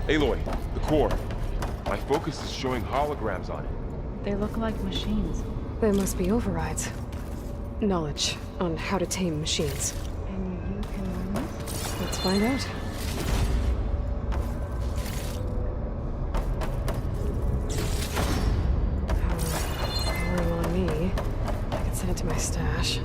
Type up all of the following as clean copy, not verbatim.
Aloy, the core. My focus is showing holograms on it. They look like machines. They must be overrides. Knowledge on how to tame machines. And you can learn this? Let's find out. Pouring on me. I can send it to my stash.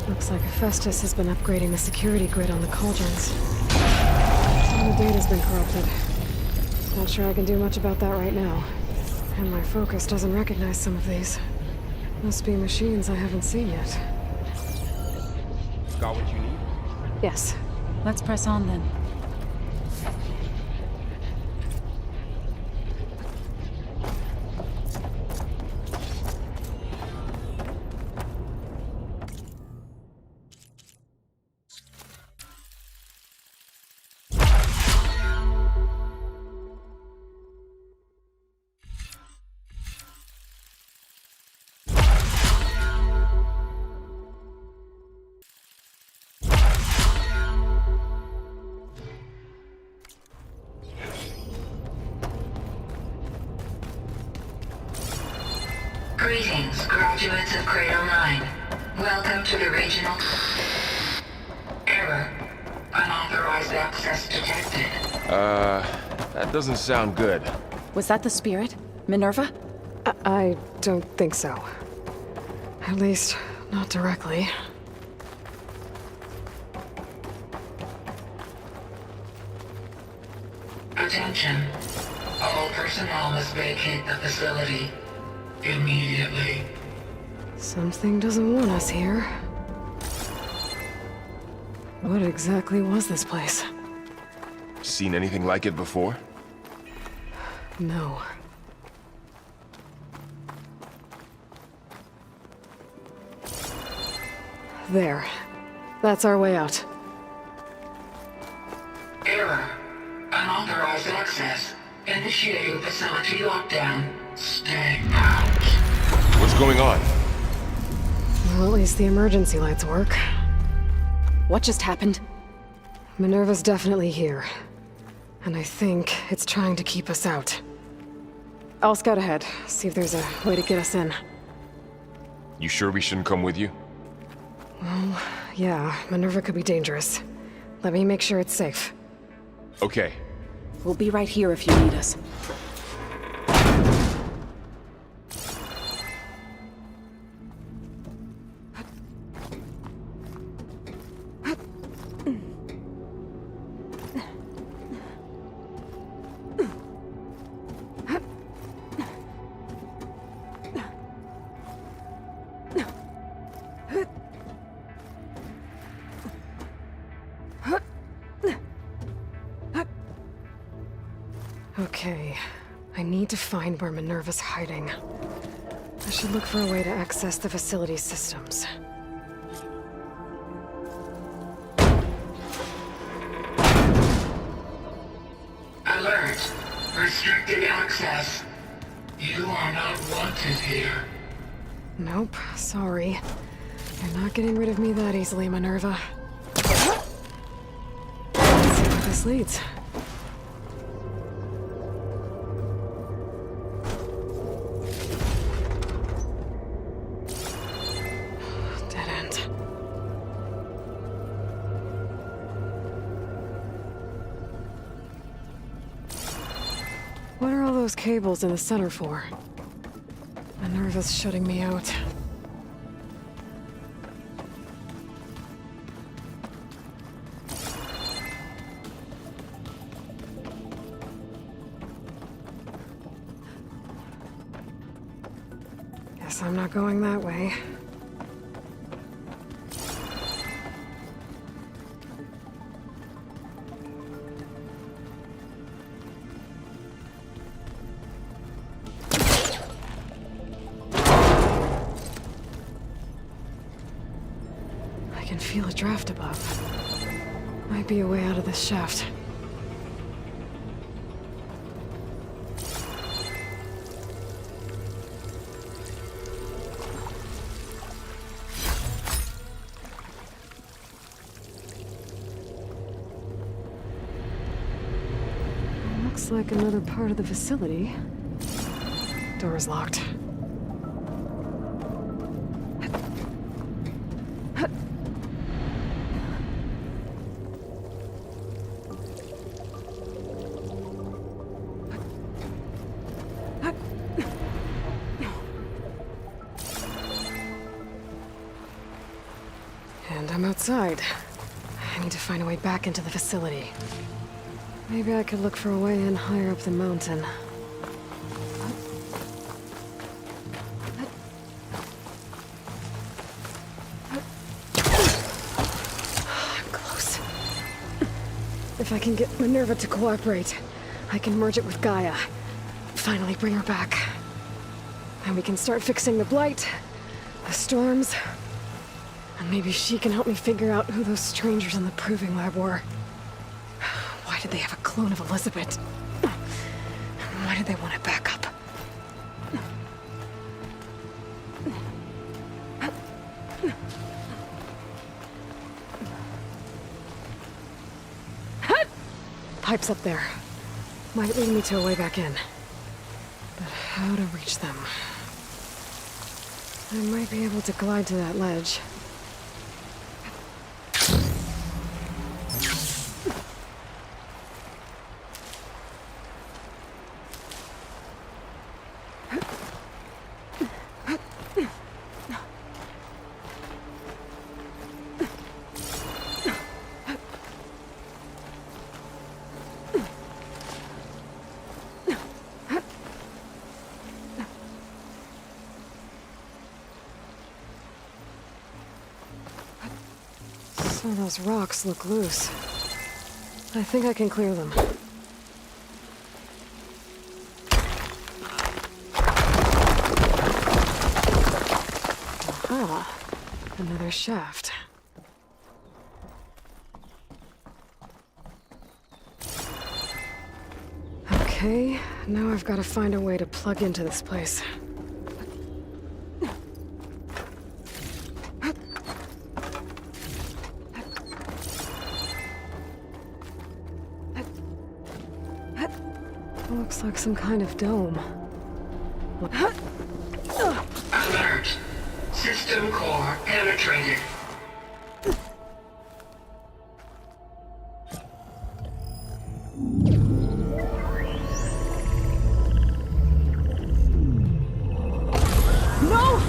Looks like Hephaestus has been upgrading the security grid on the cauldrons. Some of the data's been corrupted. Not sure I can do much about that right now. And my focus doesn't recognize some of these. Must be machines I haven't seen yet. Got what you need? Yes. Let's press on then. Greetings, graduates of Cradle 9. Welcome to the regional... Error. Unauthorized access detected. That doesn't sound good. Was that the spirit? Minerva? I don't think so. At least, not directly. Attention. All personnel must vacate the facility. Immediately. Something doesn't want us here. What exactly was this place? Seen anything like it before? No. There. That's our way out. Error. Unauthorized access. Initiating facility lockdown. Stay out. What's going on? Well, at least the emergency lights work. What just happened? Minerva's definitely here. And I think it's trying to keep us out. I'll scout ahead, see if there's a way to get us in. You sure we shouldn't come with you? Well, yeah, Minerva could be dangerous. Let me make sure it's safe. Okay. We'll be right here if you need us. Okay, I need to find where Minerva's hiding. I should look for a way to access the facility's systems. Alert. Restricted access. You are not wanted here. Nope, sorry. You're not getting rid of me that easily, Minerva. Let's see where this leads. Dead end. What are all those cables in the center for? Minerva's shutting me out. Guess I'm not going that way. feel a draft above. Might be a way out of this shaft. Looks like another part of the facility. Door's locked. And I'm outside. I need to find a way back into the facility. Maybe I could look for a way in higher up the mountain. I'm close. If I can get Minerva to cooperate, I can merge it with Gaia. Finally bring her back. And we can start fixing the blight, the storms, and maybe she can help me figure out who those strangers in the proving lab were. Why did they have a clone of Elizabeth? Why did they want it back up? Pipes up there. Might lead me to a way back in. But how to reach them? I might be able to glide to that ledge. Some of those rocks look loose. I think I can clear them. Aha! Another shaft. Okay, now I've got to find a way to plug into this place. Looks like some kind of dome. Alert. System core penetrated. No!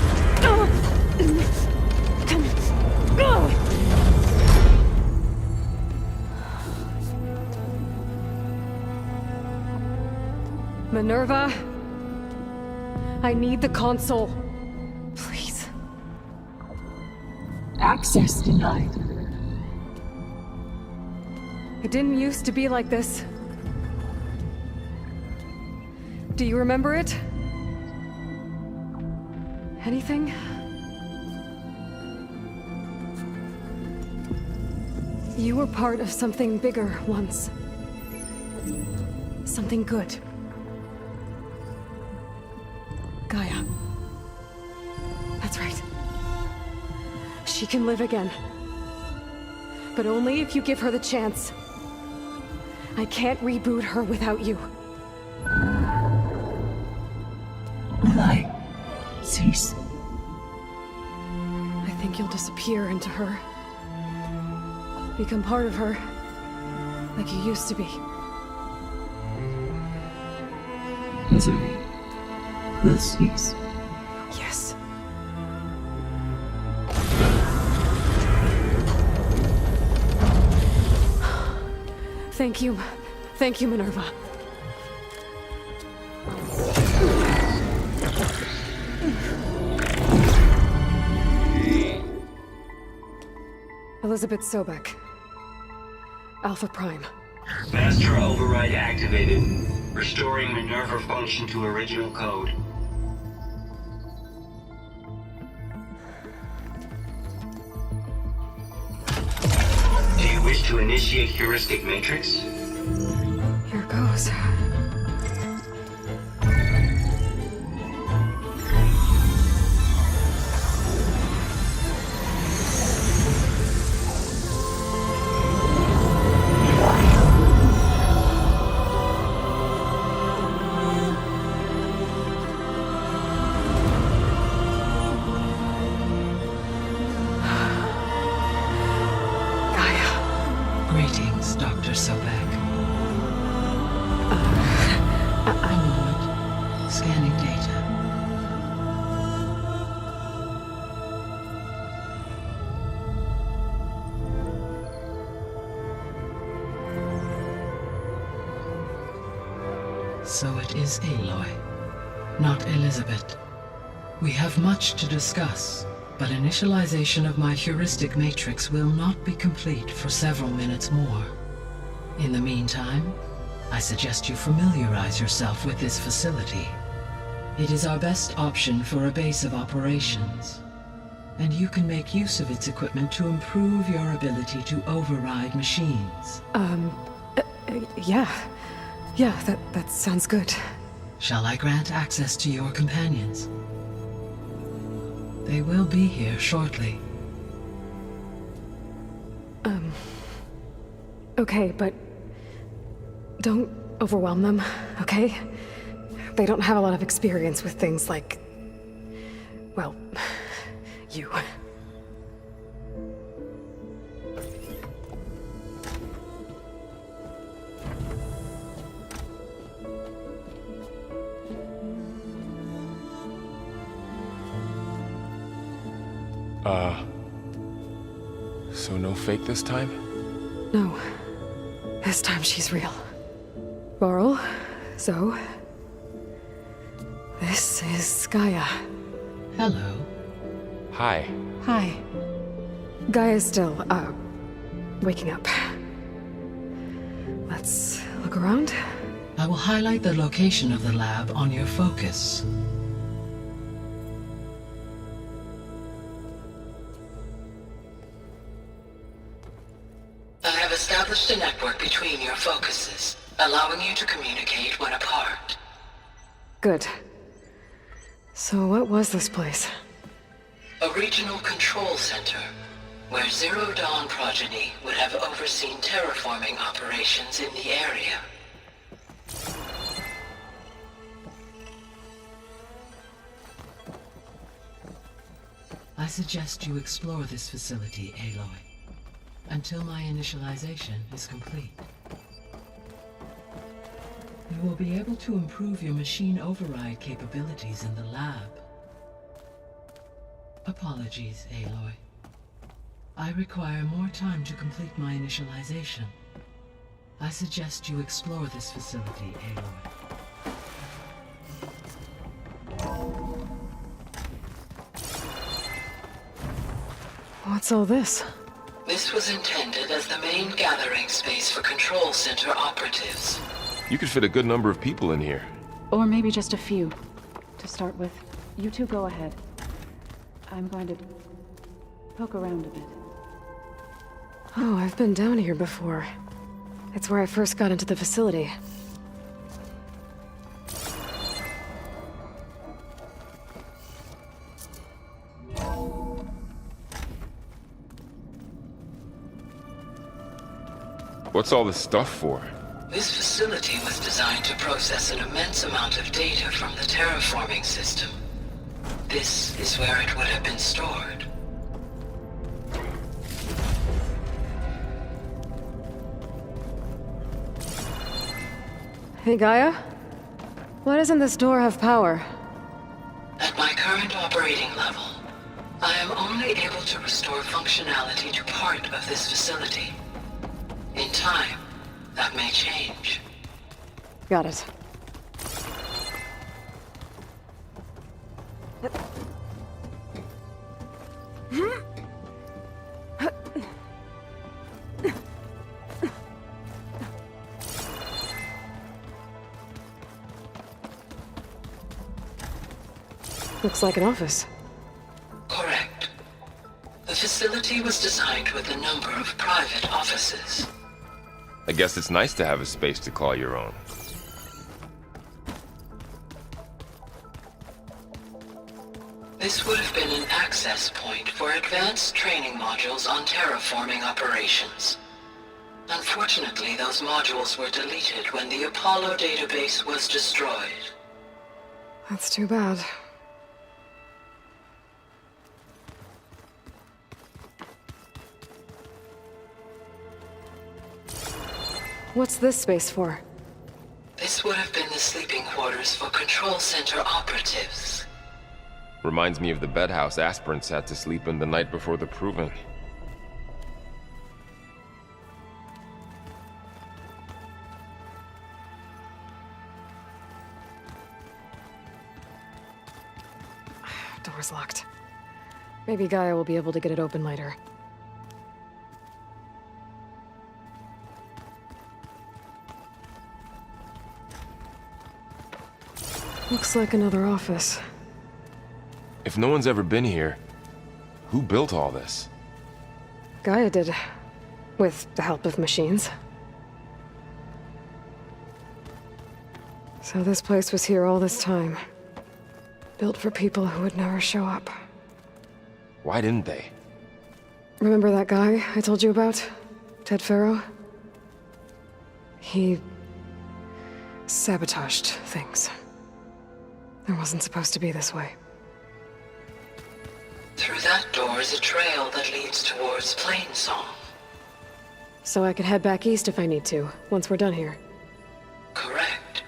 Minerva, I need the console. Please. Access denied. It didn't used to be like this. Do you remember it? Anything? You were part of something bigger once. Something good. Gaia. That's right. She can live again. But only if you give her the chance. I can't reboot her without you. Light. Cease. I think you'll disappear into her. Become part of her. Like you used to be. Misery. Will cease. Yes. Thank you. Thank you, Minerva. Elizabeth Sobek. Alpha Prime. Master override activated. Restoring Minerva function to original code. to initiate heuristic matrix? Here goes. Greetings, Dr. Sobek. A moment. Scanning data. So it is Aloy, not Elizabeth. We have much to discuss, but initialization of my heuristic matrix will not be complete for several minutes more. In the meantime, I suggest you familiarize yourself with this facility. It is our best option for a base of operations, and you can make use of its equipment to improve your ability to override machines. Yeah. Yeah, that sounds good. Shall I grant access to your companions? They will be here shortly. Okay, but don't overwhelm them, okay? They don't have a lot of experience with things like, well, you. So no fake this time? No. This time she's real. Laurel, Zoe. This is Gaia. Hello. Hi. Hi. Gaia's still, waking up. Let's look around. I will highlight the location of the lab on your focus. I have established a network between your focuses, allowing you to communicate when apart. Good. So what was this place? A regional control center, where Zero Dawn progeny would have overseen terraforming operations in the area. I suggest you explore this facility, Aloy, until my initialization is complete. You will be able to improve your machine override capabilities in the lab. Apologies, Aloy. I require more time to complete my initialization. I suggest you explore this facility, Aloy. What's all this? This was intended as the main gathering space for control center operatives. You could fit a good number of people in here. Or maybe just a few. To start with, you two go ahead. I'm going to poke around a bit. Oh, I've been down here before. It's where I first got into the facility. What's all this stuff for? This facility was designed to process an immense amount of data from the terraforming system. This is where it would have been stored. Hey, Gaia? Why doesn't this door have power? At my current operating level, I am only able to restore functionality to part of this facility. In time, that may change. Got it. Looks like an office. Correct. The facility was designed with a number of private offices. I guess it's nice to have a space to call your own. This would have been an access point for advanced training modules on terraforming operations. Unfortunately, those modules were deleted when the Apollo database was destroyed. That's too bad. What's this space for? This would have been the sleeping quarters for control center operatives. Reminds me of the bedhouse aspirants had to sleep in the night before the proving. Door's locked. Maybe Gaia will be able to get it open later. Looks like another office. If no one's ever been here, who built all this? Gaia did. With the help of machines. So this place was here all this time. Built for people who would never show up. Why didn't they? Remember that guy I told you about? Ted Farrow? He sabotaged things. It wasn't supposed to be this way. Through that door is a trail that leads towards Plainsong. So I could head back east if I need to, once we're done here. Correct.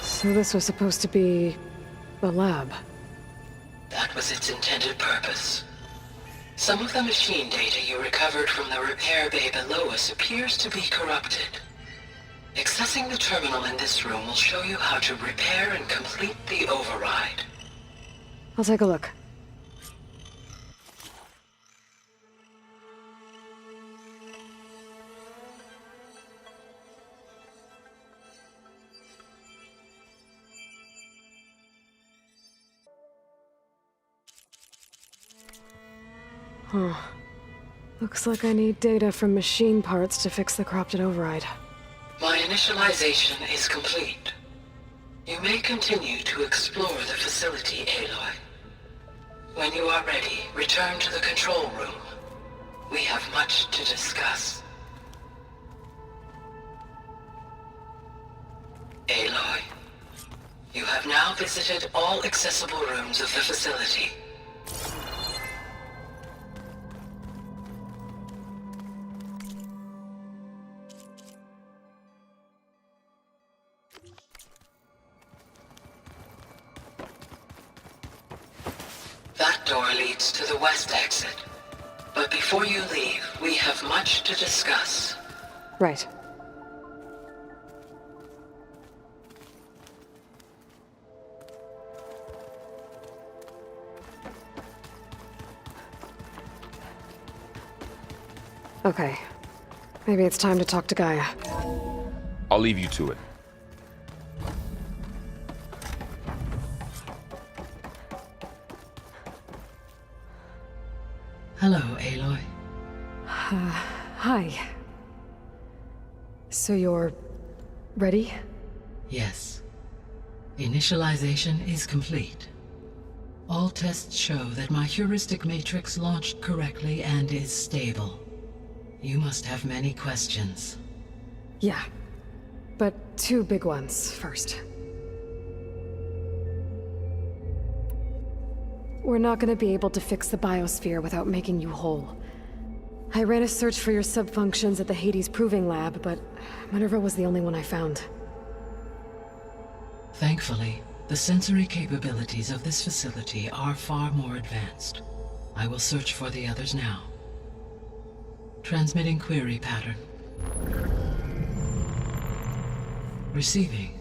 So this was supposed to be a lab. That was its intended purpose. Some of the machine data you recovered from the repair bay below us appears to be corrupted. Accessing the terminal in this room will show you how to repair and complete the override. I'll take a look. Huh. Looks like I need data from machine parts to fix the corrupted override. My initialization is complete. You may continue to explore the facility, Aloy. When you are ready, return to the control room. We have much to discuss. Aloy, you have now visited all accessible rooms of the facility. That door leads to the west exit. But before you leave, we have much to discuss. Right. Okay. Maybe it's time to talk to Gaia. I'll leave you to it. Hello, Aloy. Hi. So you're ready? Yes. Initialization is complete. All tests show that my heuristic matrix launched correctly and is stable. You must have many questions. Yeah. But two big ones first. We're not gonna be able to fix the biosphere without making you whole. I ran a search for your subfunctions at the Hades Proving Lab, but Minerva was the only one I found. Thankfully, The sensory capabilities of this facility are far more advanced. I will search for the others now. Transmitting query pattern. Receiving.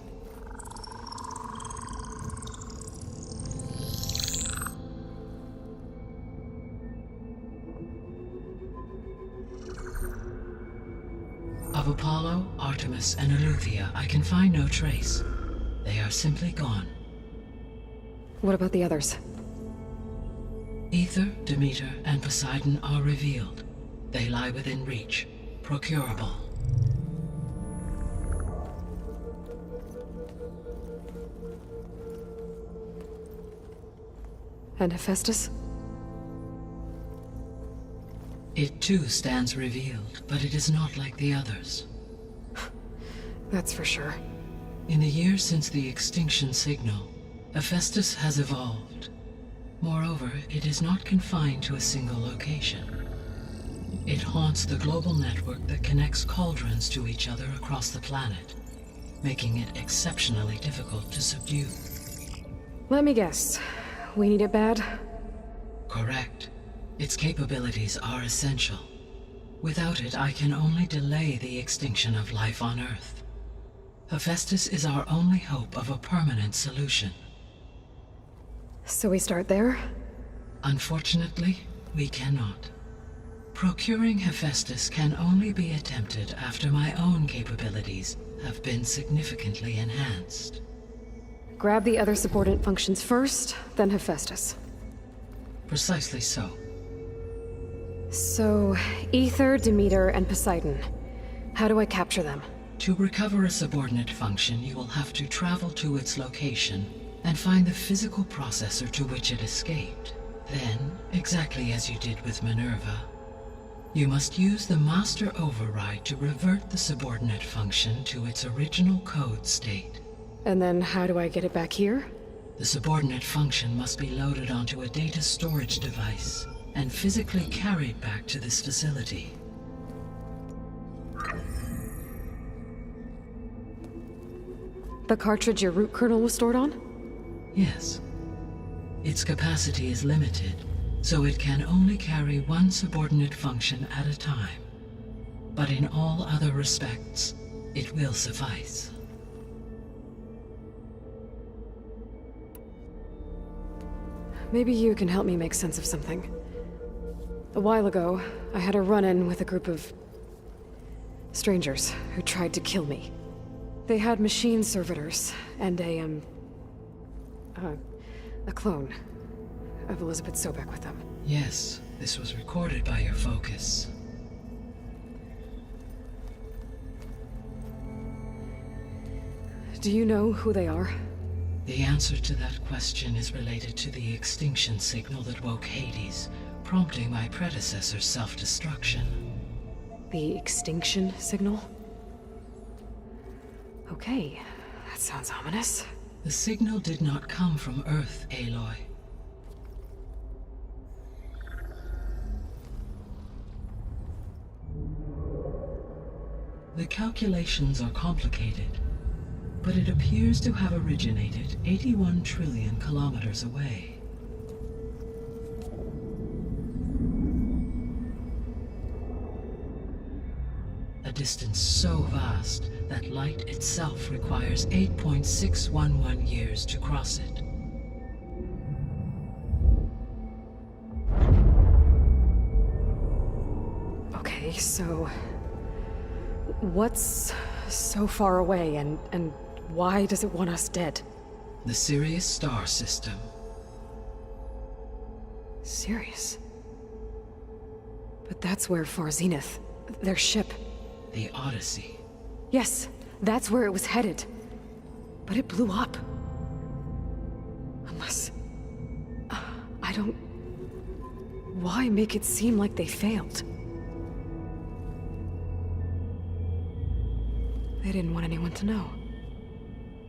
Of Apollo, Artemis, and Eleuthia, I can find no trace. They are simply gone. What about the others? Ether, Demeter, and Poseidon are revealed. They lie within reach, procurable. And Hephaestus? It too stands revealed, but it is not like the others. That's for sure. In the years since the extinction signal, Hephaestus has evolved. Moreover, it is not confined to a single location. It haunts the global network that connects cauldrons to each other across the planet, making it exceptionally difficult to subdue. Let me guess. We need it bad? Correct. Its capabilities are essential. Without it, I can only delay the extinction of life on Earth. Hephaestus is our only hope of a permanent solution. So we start there? Unfortunately, we cannot. Procuring Hephaestus can only be attempted after my own capabilities have been significantly enhanced. Grab the other subordinate functions first, then Hephaestus. Precisely so. So, Ether, Demeter, and Poseidon. How do I capture them? To recover a subordinate function, you will have to travel to its location and find the physical processor to which it escaped. Then, exactly as you did with Minerva, you must use the master override to revert the subordinate function to its original code state. And then how do I get it back here? The subordinate function must be loaded onto a data storage device and physically carried back to this facility. The cartridge your root kernel was stored on? Yes. Its capacity is limited, so it can only carry one subordinate function at a time. But in all other respects, it will suffice. Maybe you can help me make sense of something. A while ago, I had a run-in with a group of strangers who tried to kill me. They had machine servitors and a clone of Elizabeth Sobek with them. Yes, this was recorded by your focus. Do you know who they are? The answer to that question is related to the extinction signal that woke Hades, prompting my predecessor's self-destruction. The extinction signal? Okay, that sounds ominous. The signal did not come from Earth, Aloy. The calculations are complicated, but it appears to have originated 81 trillion kilometers away. A distance so vast that light itself requires 8.611 years to cross it. Okay, so what's so far away and why does it want us dead? The Sirius star system. Sirius? But that's where Far Zenith, their ship. The Odyssey. Yes, that's where it was headed. But it blew up. Unless... I don't... Why make it seem like they failed? They didn't want anyone to know.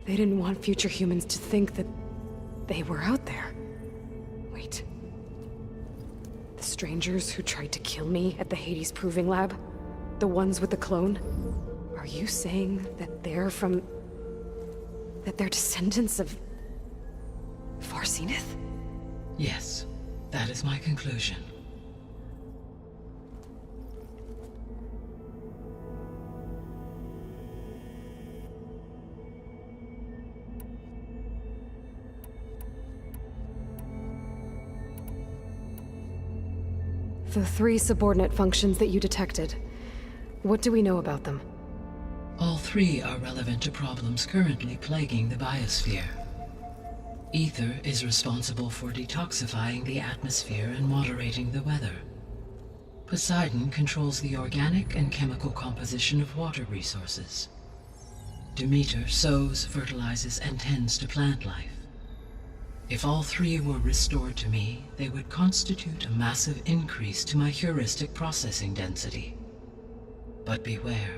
They didn't want future humans to think that they were out there. Wait. The strangers who tried to kill me at the Hades Proving Lab? The ones with the clone? Are you saying that they're from... that they're descendants of Marcineth? Yes, that is my conclusion. The 3 subordinate functions that you detected. What do we know about them? All 3 are relevant to problems currently plaguing the biosphere. Ether is responsible for detoxifying the atmosphere and moderating the weather. Poseidon controls the organic and chemical composition of water resources. Demeter sows, fertilizes, and tends to plant life. If all 3 were restored to me, they would constitute a massive increase to my heuristic processing density. But beware.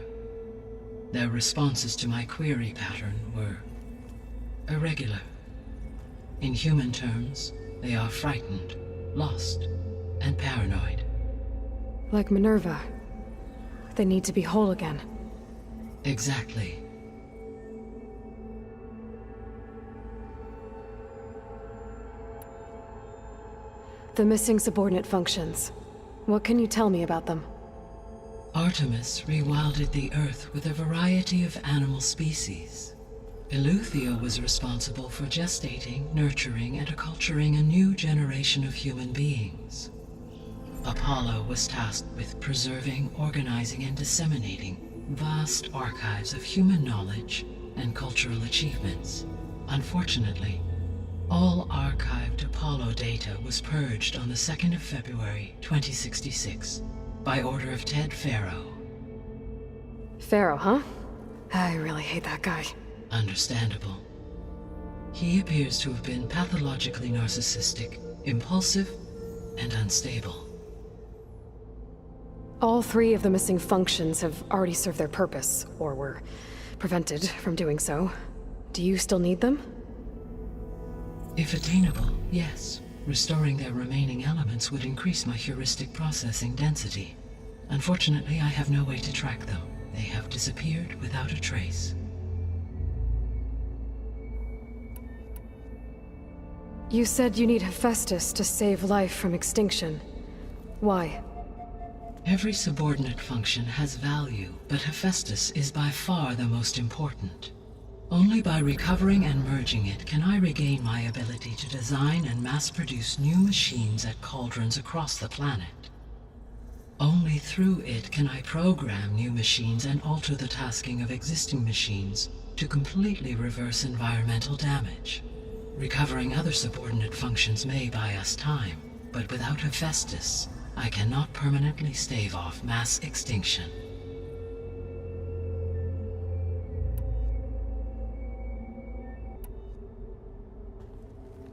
Their responses to my query pattern were irregular. In human terms, they are frightened, lost, and paranoid. Like Minerva. They need to be whole again. Exactly. The missing subordinate functions. What can you tell me about them? Artemis rewilded the Earth with a variety of animal species. Eleuthia was responsible for gestating, nurturing, and acculturating a new generation of human beings. Apollo was tasked with preserving, organizing, and disseminating vast archives of human knowledge and cultural achievements. Unfortunately, all archived Apollo data was purged on the 2nd of February, 2066, by order of Ted Faro. Pharaoh, huh? I really hate that guy. Understandable. He appears to have been pathologically narcissistic, impulsive, and unstable. All 3 of the missing functions have already served their purpose, or were prevented from doing so. Do you still need them? If attainable, yes. Restoring their remaining elements would increase my heuristic processing density. Unfortunately, I have no way to track them. They have disappeared without a trace. You said you need Hephaestus to save life from extinction. Why? Every subordinate function has value, but Hephaestus is by far the most important. Only by recovering and merging it can I regain my ability to design and mass-produce new machines at cauldrons across the planet. Only through it can I program new machines and alter the tasking of existing machines to completely reverse environmental damage. Recovering other subordinate functions may buy us time, but without Hephaestus, I cannot permanently stave off mass extinction.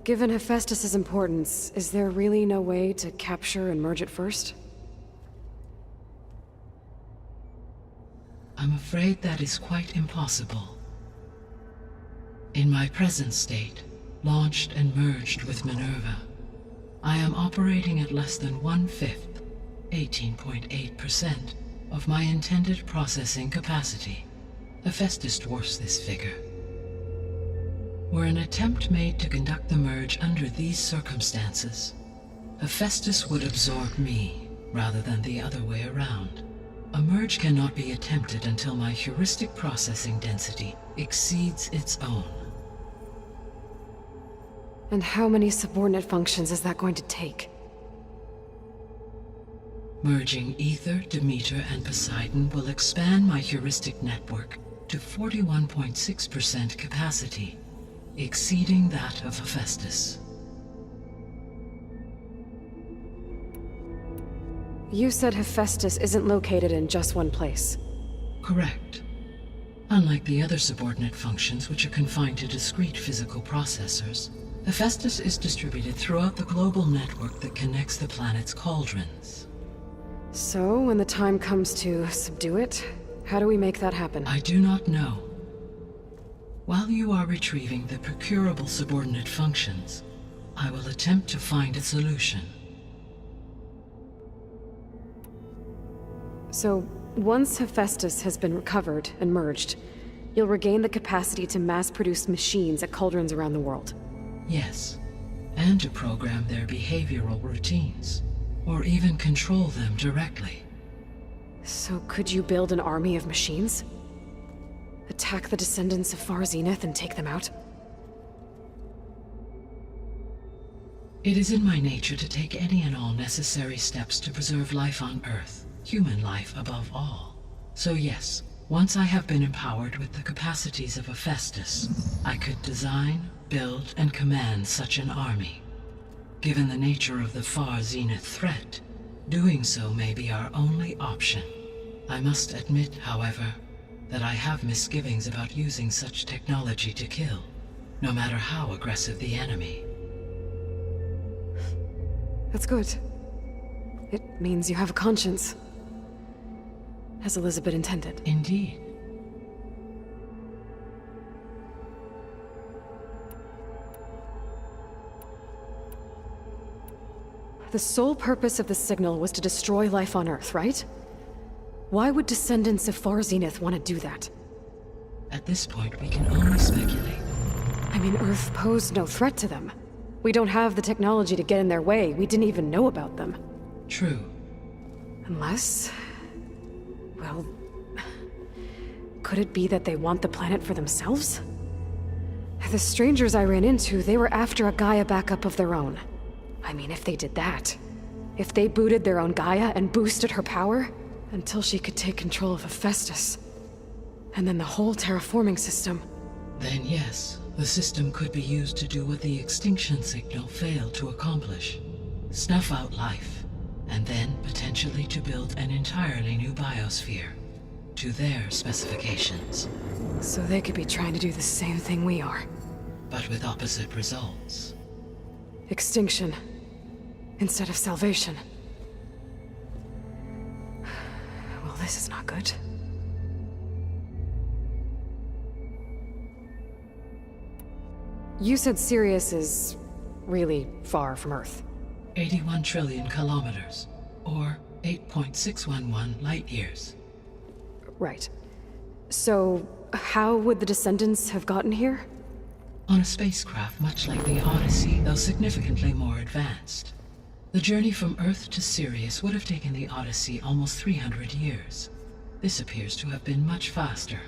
Given Hephaestus' importance, is there really no way to capture and merge it first? I'm afraid that is quite impossible. In my present state, launched and merged with Minerva, I am operating at less than 1/5, 18.8%, of my intended processing capacity. Hephaestus dwarfs this figure. Were an attempt made to conduct the merge under these circumstances, Hephaestus would absorb me, rather than the other way around. A merge cannot be attempted until my heuristic processing density exceeds its own. And how many subordinate functions is that going to take? Merging Ether, Demeter, and Poseidon will expand my heuristic network to 41.6% capacity, exceeding that of Hephaestus. You said Hephaestus isn't located in just one place. Correct. Unlike the other subordinate functions, which are confined to discrete physical processors, Hephaestus is distributed throughout the global network that connects the planet's cauldrons. So, when the time comes to subdue it, how do we make that happen? I do not know. While you are retrieving the procurable subordinate functions, I will attempt to find a solution. So, once Hephaestus has been recovered and merged, you'll regain the capacity to mass-produce machines at cauldrons around the world. Yes, and to program their behavioral routines, or even control them directly. So could you build an army of machines? Attack the descendants of Far Zenith and take them out? It is in my nature to take any and all necessary steps to preserve life on Earth, human life above all. So yes, once I have been empowered with the capacities of a Festus, I could design, build, and command such an army. Given the nature of the Far Zenith threat, doing so may be our only option. I must admit, however, that I have misgivings about using such technology to kill, no matter how aggressive the enemy. That's good. It means you have a conscience. As Elizabeth intended. Indeed. The sole purpose of the signal was to destroy life on Earth, right? Why would descendants of Far Zenith want to do that? At this point, we can only speculate. I mean, Earth posed no threat to them. We don't have the technology to get in their way. We didn't even know about them. True. Unless... well... could it be that they want the planet for themselves? The strangers I ran into, they were after a Gaia backup of their own. I mean, if they did that... if they booted their own Gaia and boosted her power... until she could take control of Hephaestus. And then the whole terraforming system. Then yes, the system could be used to do what the extinction signal failed to accomplish. Snuff out life, and then potentially to build an entirely new biosphere, to their specifications. So they could be trying to do the same thing we are. But with opposite results. Extinction, instead of salvation. Well, this is not good. You said Sirius is really far from Earth. 81 trillion kilometers, or 8.611 light years. Right. So, how would the descendants have gotten here? On a spacecraft much like the Odyssey, though significantly more advanced. The journey from Earth to Sirius would have taken the Odyssey almost 300 years. This appears to have been much faster.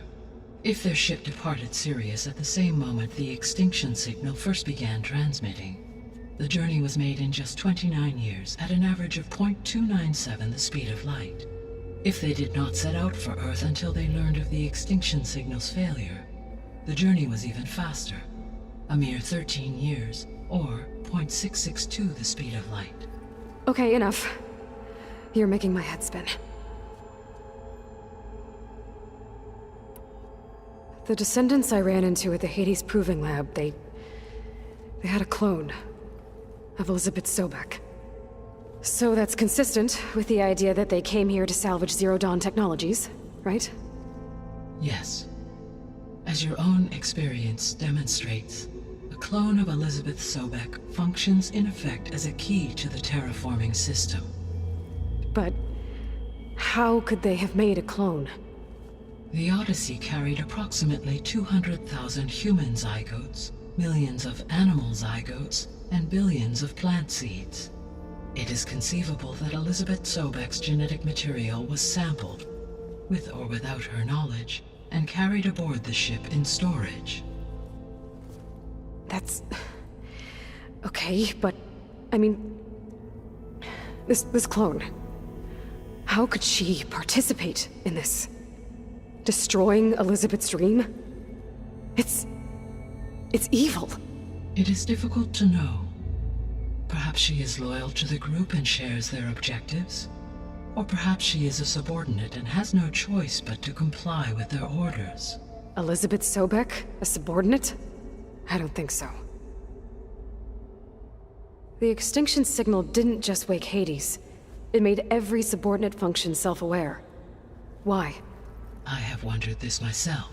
If their ship departed Sirius at the same moment the extinction signal first began transmitting, the journey was made in just 29 years at an average of 0.297 the speed of light. If they did not set out for Earth until they learned of the extinction signal's failure, the journey was even faster, a mere 13 years, or 0.662 the speed of light. Okay, enough. You're making my head spin. The descendants I ran into at the Hades Proving Lab, they had a clone of Elizabeth Sobek. So that's consistent with the idea that they came here to salvage Zero Dawn technologies, right? Yes. As your own experience demonstrates, a clone of Elizabeth Sobek functions in effect as a key to the terraforming system. But how could they have made a clone? The Odyssey carried approximately 200,000 human zygotes, millions of animal zygotes, and billions of plant seeds. It is conceivable that Elizabeth Sobek's genetic material was sampled, with or without her knowledge, and carried aboard the ship in storage. That's... okay, but... I mean... This clone... how could she participate in this? Destroying Elizabeth's dream? It's evil. It is difficult to know. Perhaps she is loyal to the group and shares their objectives. Or perhaps she is a subordinate and has no choice but to comply with their orders. Elizabeth Sobek? A subordinate? I don't think so. The extinction signal didn't just wake Hades. It made every subordinate function self-aware. Why? I have wondered this myself.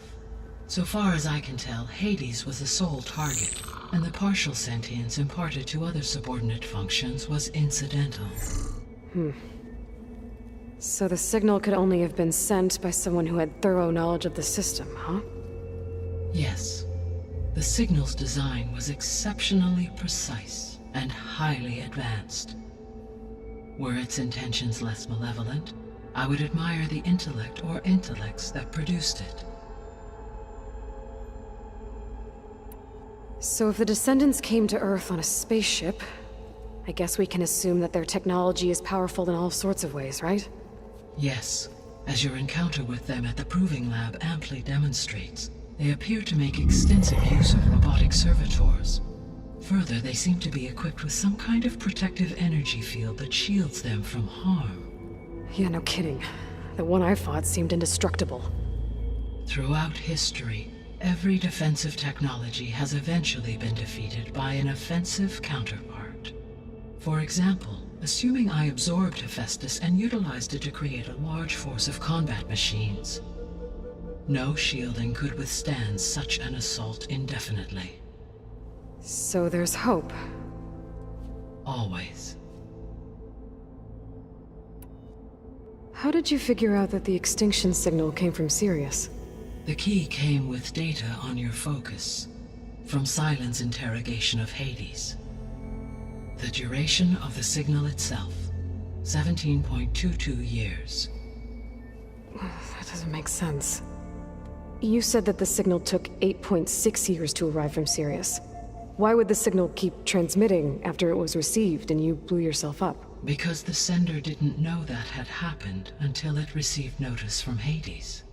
So far as I can tell, Hades was the sole target, and the partial sentience imparted to other subordinate functions was incidental. So the signal could only have been sent by someone who had thorough knowledge of the system, huh? Yes. The signal's design was exceptionally precise, and highly advanced. Were its intentions less malevolent, I would admire the intellect or intellects that produced it. So if the descendants came to Earth on a spaceship, I guess we can assume that their technology is powerful in all sorts of ways, right? Yes, as your encounter with them at the Proving Lab amply demonstrates, they appear to make extensive use of robotic servitors. Further, they seem to be equipped with some kind of protective energy field that shields them from harm. Yeah, no kidding. The one I fought seemed indestructible. Throughout history, every defensive technology has eventually been defeated by an offensive counterpart. For example, assuming I absorbed Hephaestus and utilized it to create a large force of combat machines. No shielding could withstand such an assault indefinitely. So there's hope. Always. How did you figure out that the extinction signal came from Sirius? The key came with data on your focus, from Silent's interrogation of Hades. The duration of the signal itself, 17.22 years. That doesn't make sense. You said that the signal took 8.6 years to arrive from Sirius. Why would the signal keep transmitting after it was received and you blew yourself up? Because the sender didn't know that had happened until it received notice from Hades.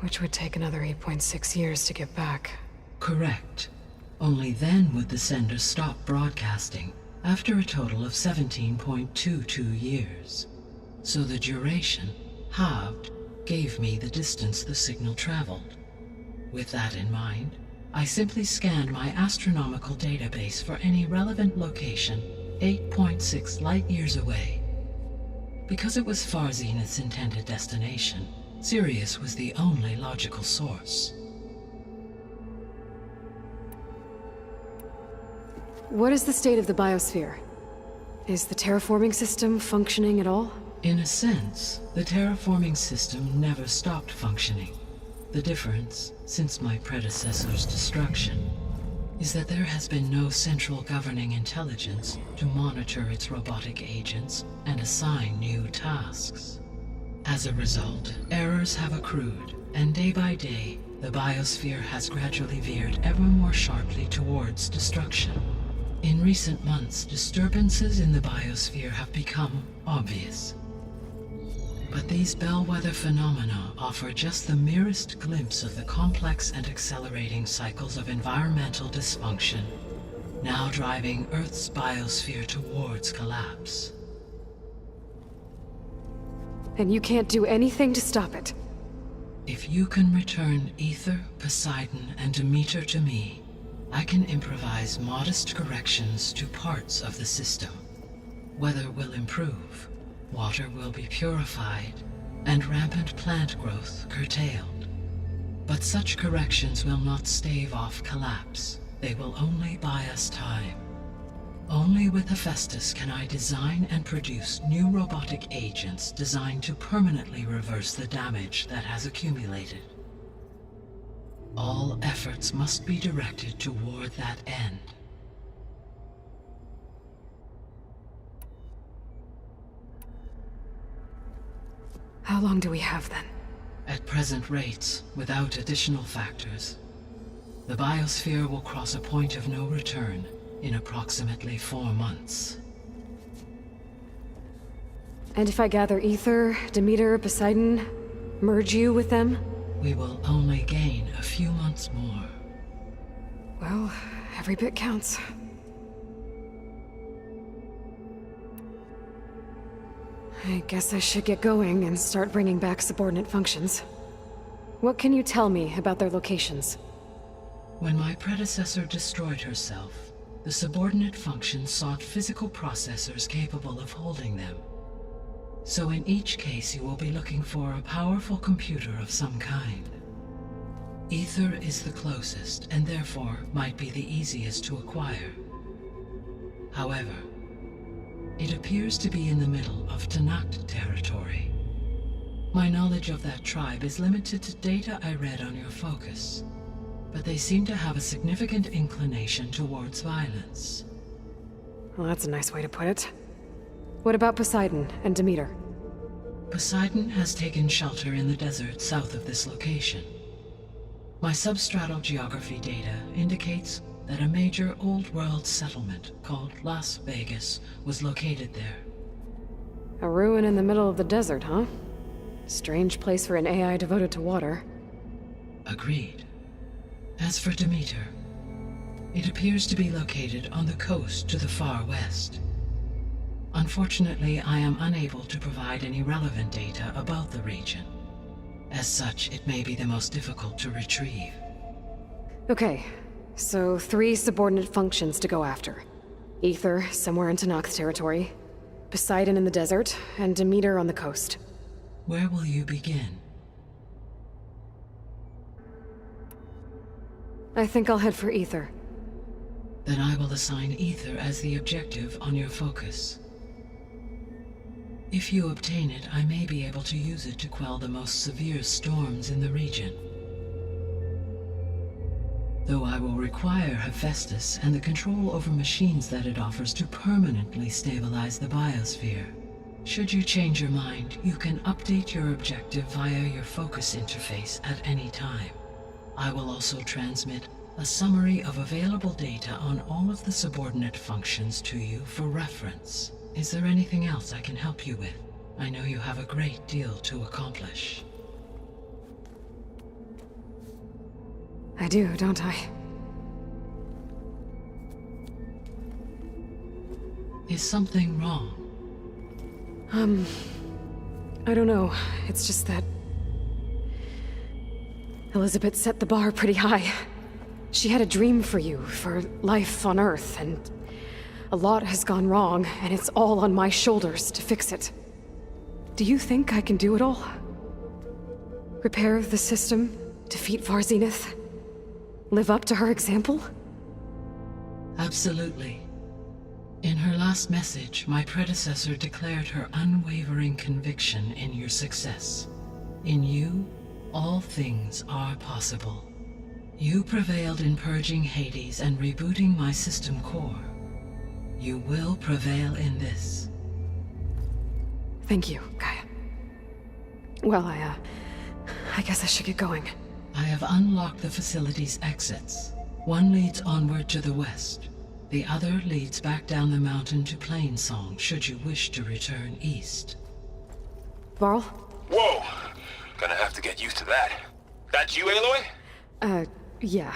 Which would take another 8.6 years to get back. Correct. Only then would the sender stop broadcasting, after a total of 17.22 years. So the duration, halved, gave me the distance the signal traveled. With that in mind, I simply scanned my astronomical database for any relevant location 8.6 light-years away. Because it was Far Zenith's intended destination, Sirius was the only logical source. What is the state of the biosphere? Is the terraforming system functioning at all? In a sense, the terraforming system never stopped functioning. The difference, since my predecessor's destruction, is that there has been no central governing intelligence to monitor its robotic agents and assign new tasks. As a result, errors have accrued, and day by day, the biosphere has gradually veered ever more sharply towards destruction. In recent months, disturbances in the biosphere have become obvious. But these bellwether phenomena offer just the merest glimpse of the complex and accelerating cycles of environmental dysfunction, now driving Earth's biosphere towards collapse. And you can't do anything to stop it? If you can return Ether, Poseidon, and Demeter to me, I can improvise modest corrections to parts of the system. Weather will improve, water will be purified, and rampant plant growth curtailed. But such corrections will not stave off collapse. They will only buy us time. Only with Hephaestus can I design and produce new robotic agents designed to permanently reverse the damage that has accumulated. All efforts must be directed toward that end. How long do we have then? At present rates, without additional factors, the biosphere will cross a point of no return in approximately 4 months. And if I gather Ether, Demeter, Poseidon, merge you with them? We will only gain a few months more. Well, every bit counts. I guess I should get going and start bringing back subordinate functions. What can you tell me about their locations? When my predecessor destroyed herself, the subordinate functions sought physical processors capable of holding them. So in each case you will be looking for a powerful computer of some kind. Ether is the closest, and therefore might be the easiest to acquire. However, it appears to be in the middle of Tanakh territory. My knowledge of that tribe is limited to data I read on your focus, but they seem to have a significant inclination towards violence. Well, that's a nice way to put it. What about Poseidon and Demeter? Poseidon has taken shelter in the desert south of this location. My substratal geography data indicates that a major old-world settlement called Las Vegas was located there. A ruin in the middle of the desert, huh? Strange place for an AI devoted to water. Agreed. As for Demeter, it appears to be located on the coast to the far west. Unfortunately, I am unable to provide any relevant data about the region. As such, it may be the most difficult to retrieve. Okay, so 3 subordinate functions to go after. Ether, somewhere in Tanakh territory, Poseidon in the desert, and Demeter on the coast. Where will you begin? I think I'll head for Ether. Then I will assign Ether as the objective on your focus. If you obtain it, I may be able to use it to quell the most severe storms in the region. Though I will require Hephaestus and the control over machines that it offers to permanently stabilize the biosphere. Should you change your mind, you can update your objective via your focus interface at any time. I will also transmit a summary of available data on all of the subordinate functions to you for reference. Is there anything else I can help you with? I know you have a great deal to accomplish. I do, don't I? Is something wrong? I don't know. It's just that Elizabeth set the bar pretty high. She had a dream for you, for life on Earth, and a lot has gone wrong, and it's all on my shoulders to fix it. Do you think I can do it all? Repair the system, defeat Varzenith, live up to her example? Absolutely. In her last message, my predecessor declared her unwavering conviction in your success. In you, all things are possible. You prevailed in purging Hades and rebooting my system core. You will prevail in this. Thank you, Gaia. Well, I guess I should get going. I have unlocked the facility's exits. One leads onward to the west. The other leads back down the mountain to Plainsong, should you wish to return east. Varl? Whoa! Gonna have to get used to that. That's you, Aloy? Yeah.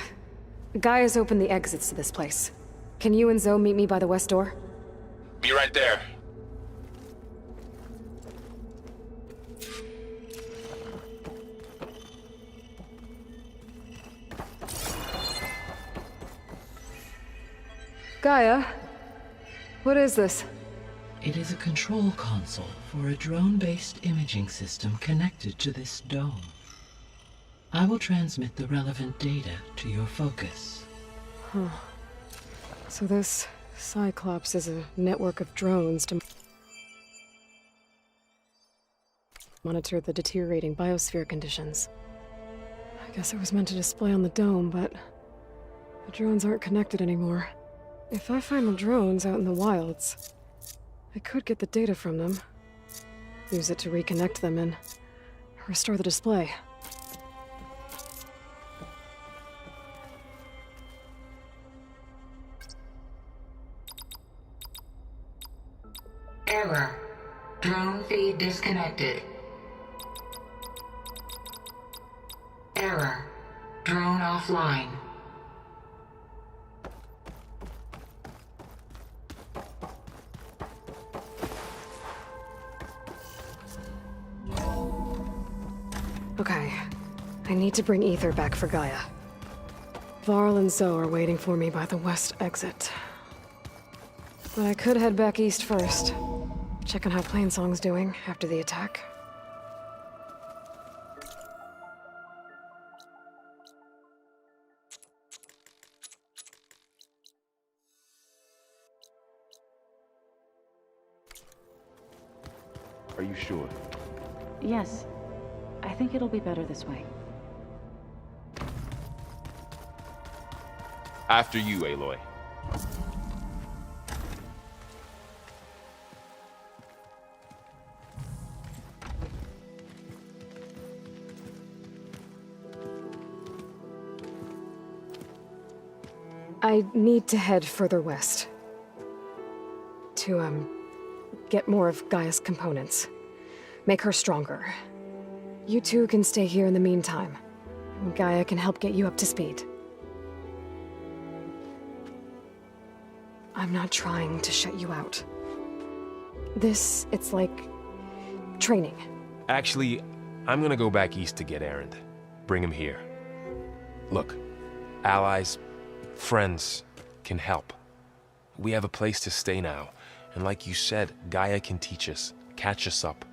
Gaia's opened the exits to this place. Can you and Zoe meet me by the west door? Be right there. Gaia? What is this? It is a control console for a drone-based imaging system connected to this dome. I will transmit the relevant data to your focus. So this Cyclops is a network of drones to monitor the deteriorating biosphere conditions. I guess it was meant to display on the dome, but the drones aren't connected anymore. If I find the drones out in the wilds, I could get the data from them, use it to reconnect them and restore the display. Error. Drone feed disconnected. Error. Drone offline. Okay. I need to bring Ether back for Gaia. Varl and Zoe are waiting for me by the west exit. But I could head back east first. Check on how Plainsong's doing after the attack. Are you sure? Yes. I think it'll be better this way. After you, Aloy. I need to head further west. To, get more of Gaia's components. Make her stronger. You two can stay here in the meantime. Gaia can help get you up to speed. I'm not trying to shut you out. It's like... training. Actually, I'm gonna go back east to get Erend. Bring him here. Look, allies, friends can help. We have a place to stay now, and like you said, Gaia can teach us, catch us up.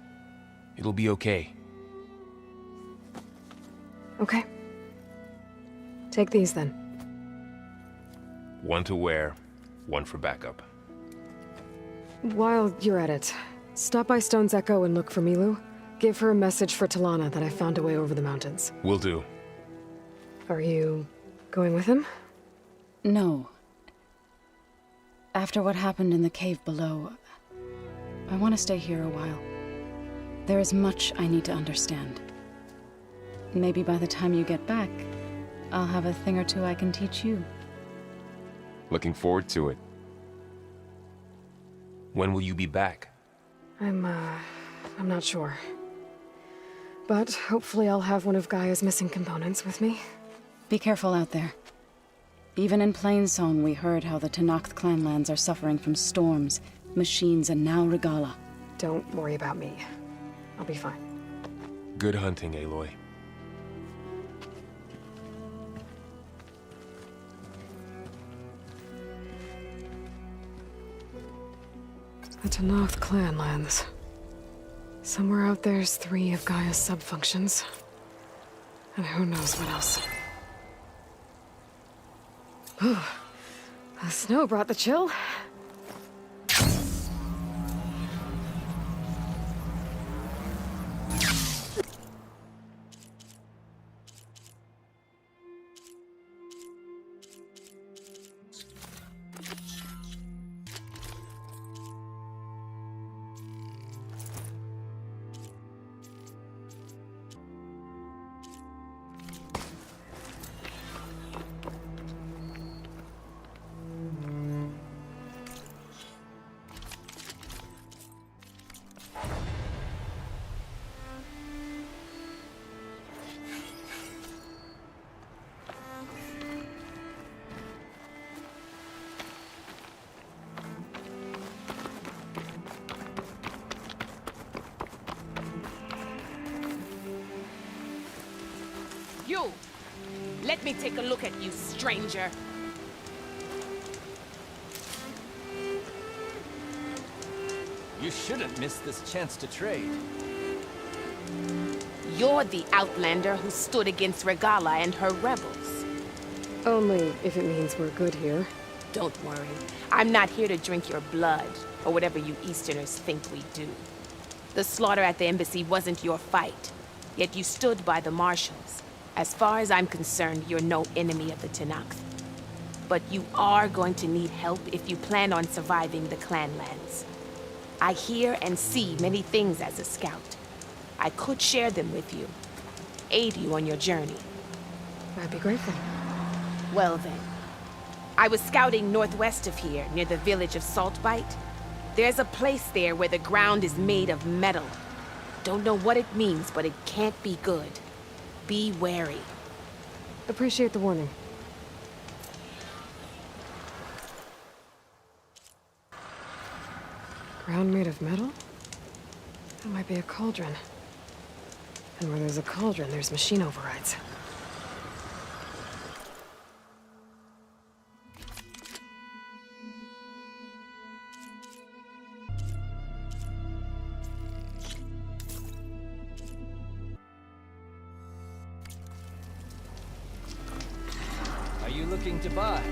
It'll be okay. Okay. Take these then. One to wear, one for backup. While you're at it, stop by Stone's Echo and look for Milu. Give her a message for Talana that I found a way over the mountains. Will do. Are you going with him? No. After what happened in the cave below, I want to stay here a while. There is much I need to understand. Maybe by the time you get back, I'll have a thing or two I can teach you. Looking forward to it. When will you be back? I'm not sure. But hopefully I'll have one of Gaia's missing components with me. Be careful out there. Even in Plainsong, we heard how the Tenakth clanlands are suffering from storms, machines, and now Regala. Don't worry about me. I'll be fine. Good hunting, Aloy. The Tenakth clanlands. Somewhere out there's 3 of Gaia's subfunctions. And who knows what else. Whew. The snow brought the chill. You! Let me take a look at you, stranger. You shouldn't miss this chance to trade. You're the outlander who stood against Regala and her rebels. Only if it means we're good here. Don't worry. I'm not here to drink your blood, or whatever you Easterners think we do. The slaughter at the embassy wasn't your fight, yet you stood by the marshals. As far as I'm concerned, you're no enemy of the Tenakth. But you are going to need help if you plan on surviving the clanlands. I hear and see many things as a scout. I could share them with you, aid you on your journey. I'd be grateful. Well then, I was scouting northwest of here, near the village of Saltbite. There's a place there where the ground is made of metal. Don't know what it means, but it can't be good. Be wary. Appreciate the warning. Ground made of metal? That might be a cauldron. And where there's a cauldron, there's machine overrides. Are you looking to buy?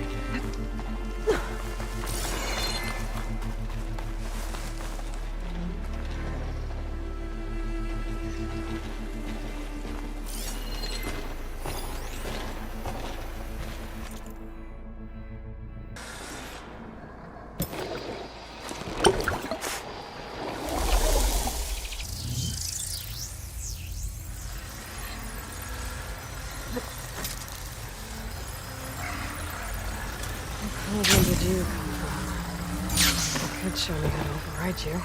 Where did you come from? You could show me how to override you.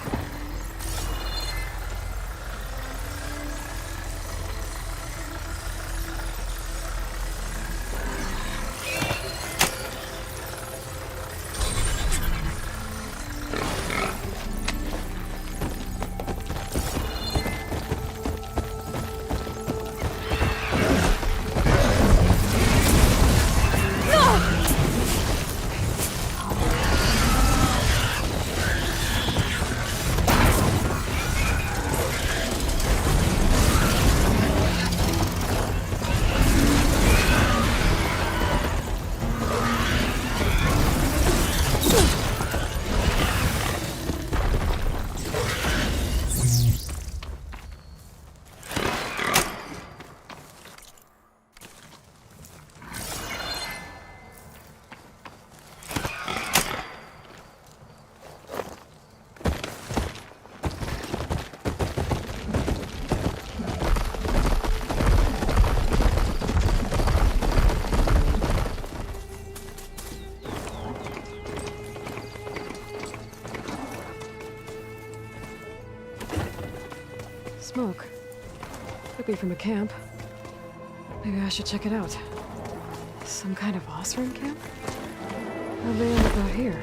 Smoke. Could be from a camp. Maybe I should check it out. Some kind of Osram camp? How'd they end up out here?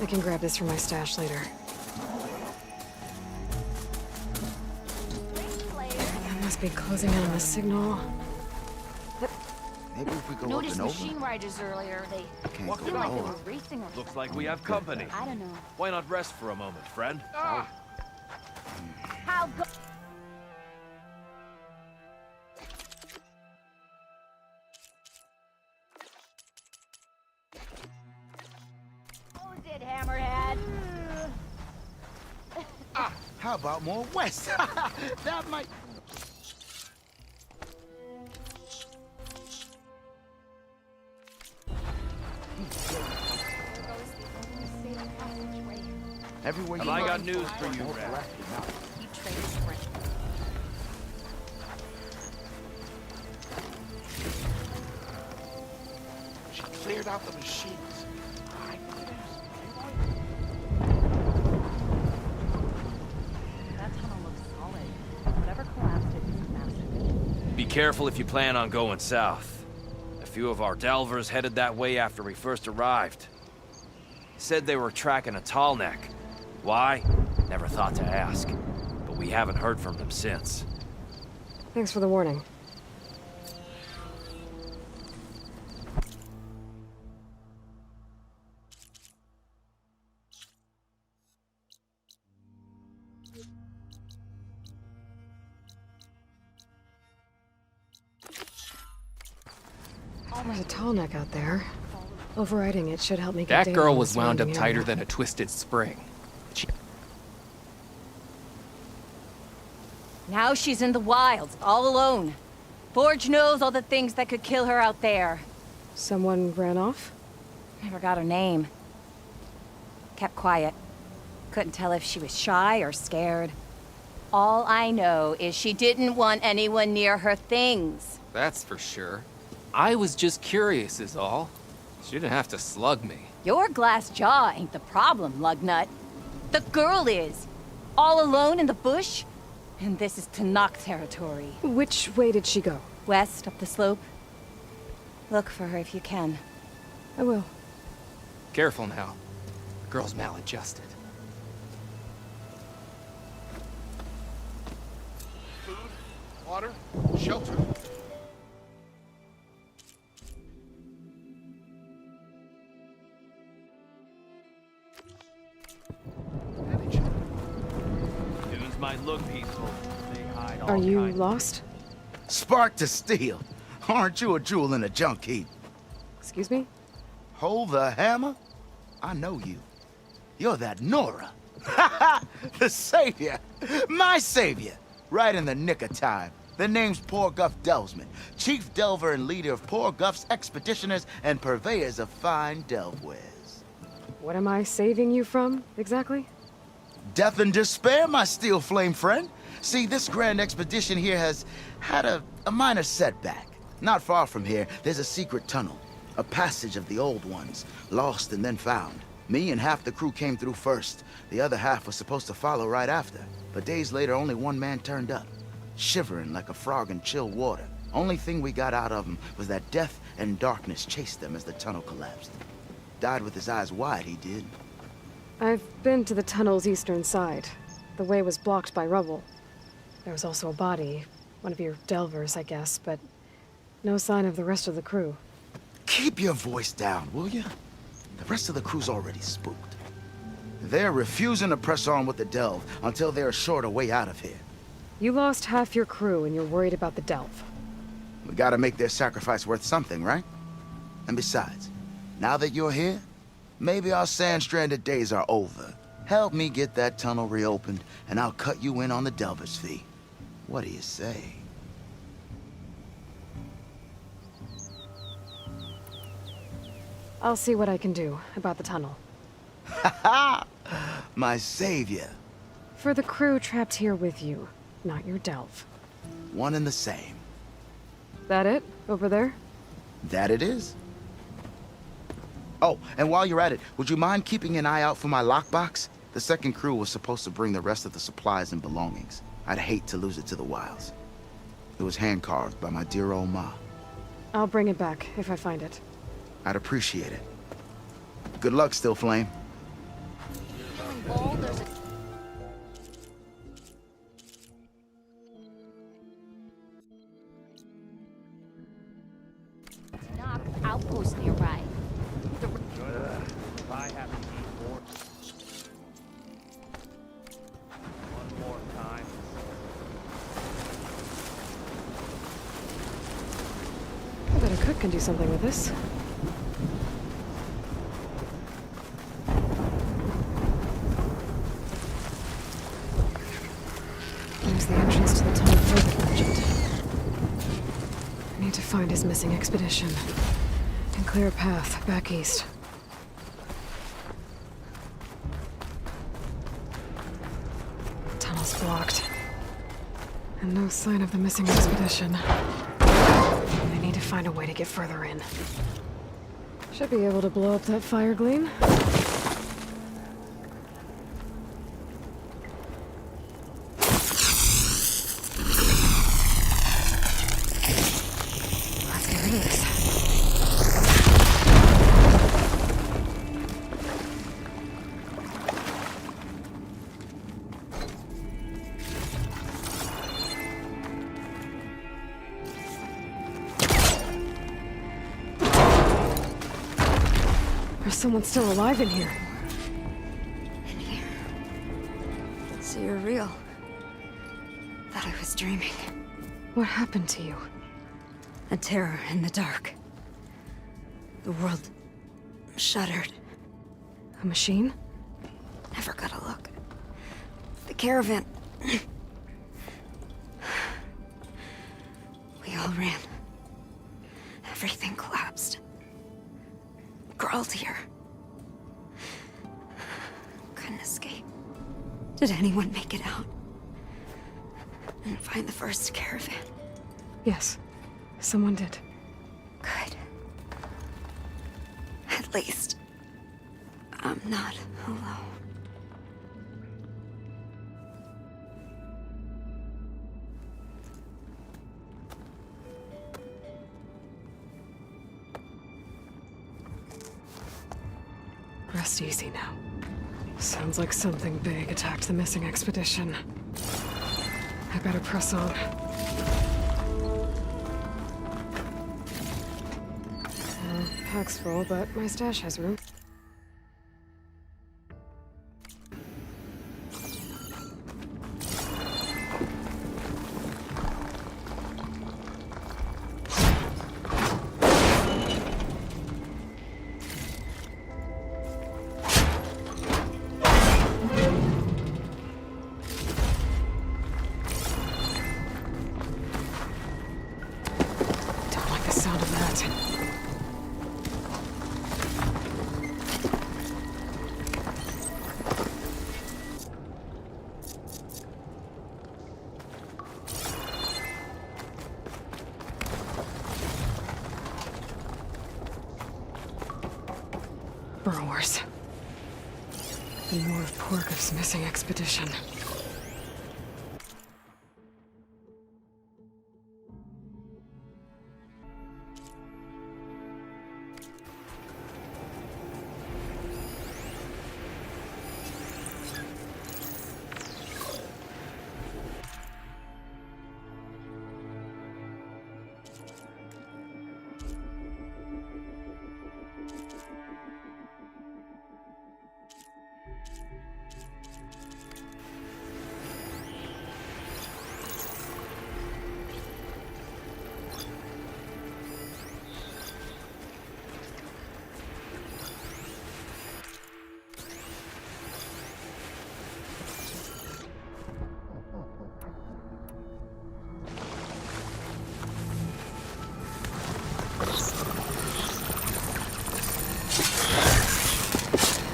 I can grab this from my stash later. That must be closing in on the signal. Maybe if we go Noticed up and machine riders earlier. They can't seemed like they were racing or Looks like we have company. I don't know. Why not rest for a moment, friend? How go? Close it, Hammerhead. How about more west? That might... Everywhere Have you I look, got news for you, Red? You trade strength. She cleared out the machines. That tunnel looks solid. Whatever collapsed it is massive. Be careful if you plan on going south. A few of our delvers headed that way after we first arrived. Said they were tracking a tall neck. Why? Never thought to ask. But we haven't heard from them since. Thanks for the warning. There's a tall neck out there. Overriding it should help me get That data girl on the was wound up surrounding tighter area. than a twisted spring. Now she's in the wilds, all alone. Forge knows all the things that could kill her out there. Someone ran off? Never got her name. Kept quiet. Couldn't tell if she was shy or scared. All I know is she didn't want anyone near her things. That's for sure. I was just curious is all. She didn't have to slug me. Your glass jaw ain't the problem, Lugnut. The girl is. All alone in the bush. And this is Tanakh territory. Which way did she go? West, up the slope. Look for her if you can. I will. Careful now. The girl's maladjusted. Food, water, shelter. Dunes might look peaceful. They hide all Are you kinds of- lost? Spark to steel. Aren't you a jewel in a junk heap? Excuse me? Hold the hammer? I know you. You're that Nora. The savior. My savior. Right in the nick of time. The name's Poor Guff Delvesman, chief delver and leader of Poor Guff's expeditioners and purveyors of fine delve wares. What am I saving you from, exactly? Death and despair, my steel flame friend. See, this grand expedition here has had a minor setback. Not far from here, there's a secret tunnel. A passage of the old ones, lost and then found. Me and half the crew came through first. The other half was supposed to follow right after. But days later, only one man turned up, shivering like a frog in chill water. Only thing we got out of him was that death and darkness chased them as the tunnel collapsed. Died with his eyes wide, he did. I've been to the tunnel's eastern side. The way was blocked by rubble. There was also a body, one of your delvers, I guess, but no sign of the rest of the crew. Keep your voice down, will you? The rest of the crew's already spooked. They're refusing to press on with the delve until they're assured a way out of here. You lost half your crew and you're worried about the delve. We gotta make their sacrifice worth something, right? And besides, now that you're here, maybe our sand-stranded days are over. Help me get that tunnel reopened, and I'll cut you in on the delver's fee. What do you say? I'll see what I can do about the tunnel. Ha ha! My savior. For the crew trapped here with you, not your delve. One and the same. That it? Over there? That it is. Oh, and while you're at it, would you mind keeping an eye out for my lockbox? The second crew was supposed to bring the rest of the supplies and belongings. I'd hate to lose it to the wilds. It was hand-carved by my dear old ma. I'll bring it back if I find it. I'd appreciate it. Good luck, Still Flame. Outpost nearby. If I have to eat more. One more time. I bet a cook can do something with this. There's the entrance to the tunnel for the legend. I need to find his missing expedition and clear a path back east. Tunnel's blocked. And no sign of the missing expedition. I need to find a way to get further in. Should be able to blow up that fire gleam. Let's get rid of this. There's someone still alive in here. In here. So you're real. Thought I was dreaming. What happened to you? A terror in the dark. The world shuddered. A machine? Never got a look. The caravan. We all ran. Everything collapsed. Crawled here. Couldn't escape. Did anyone make it out? And find the first caravan? Yes. Someone did. Good. At least, I'm not alone. Rest easy now. Sounds like something big attacked the missing expedition. I better press on. Pack's full, but my stash has room. burrowers. And more of Pork's missing expedition.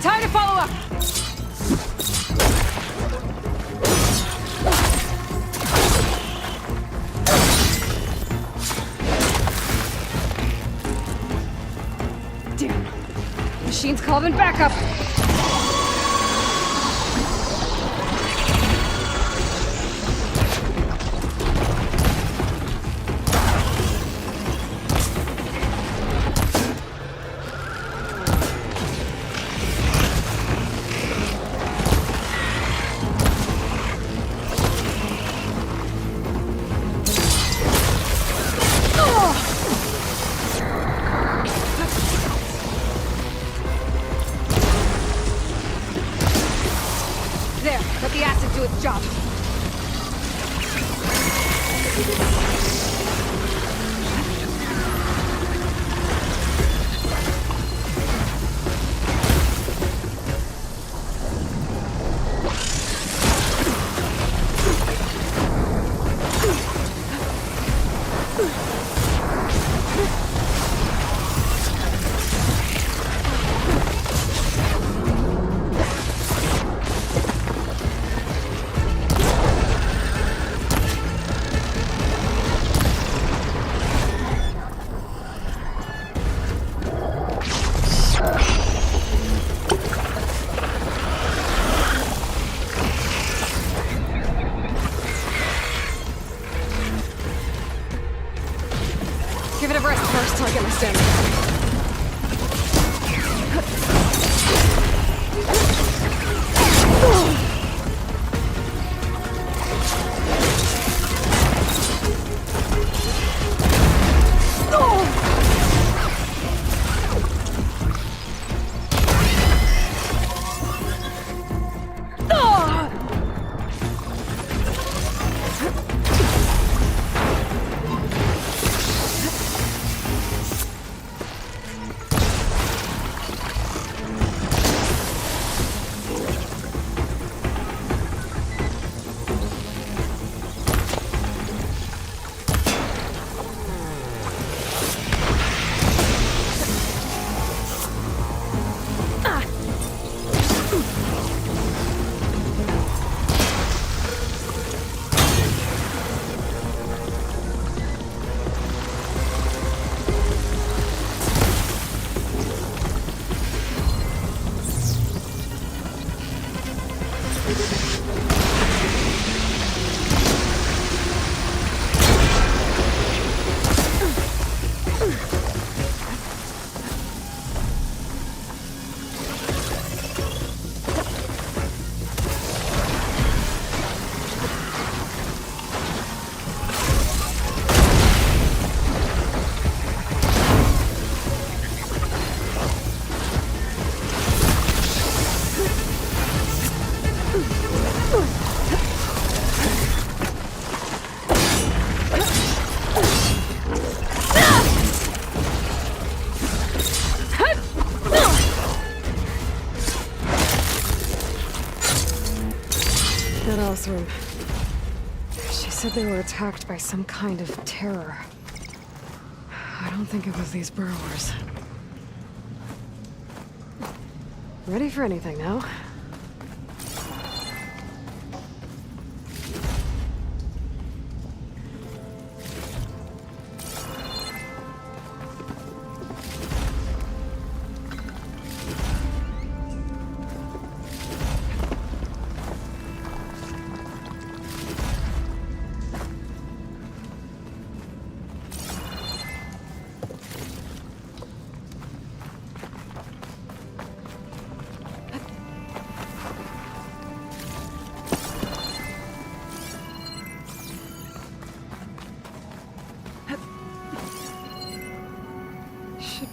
Time to follow up! Damn. Machine's calling backup! There, let the acid do its job. Give it a rest first till I get my stamina. That Osram. She said they were attacked by some kind of terror. I don't think it was these burrowers. Ready for anything now?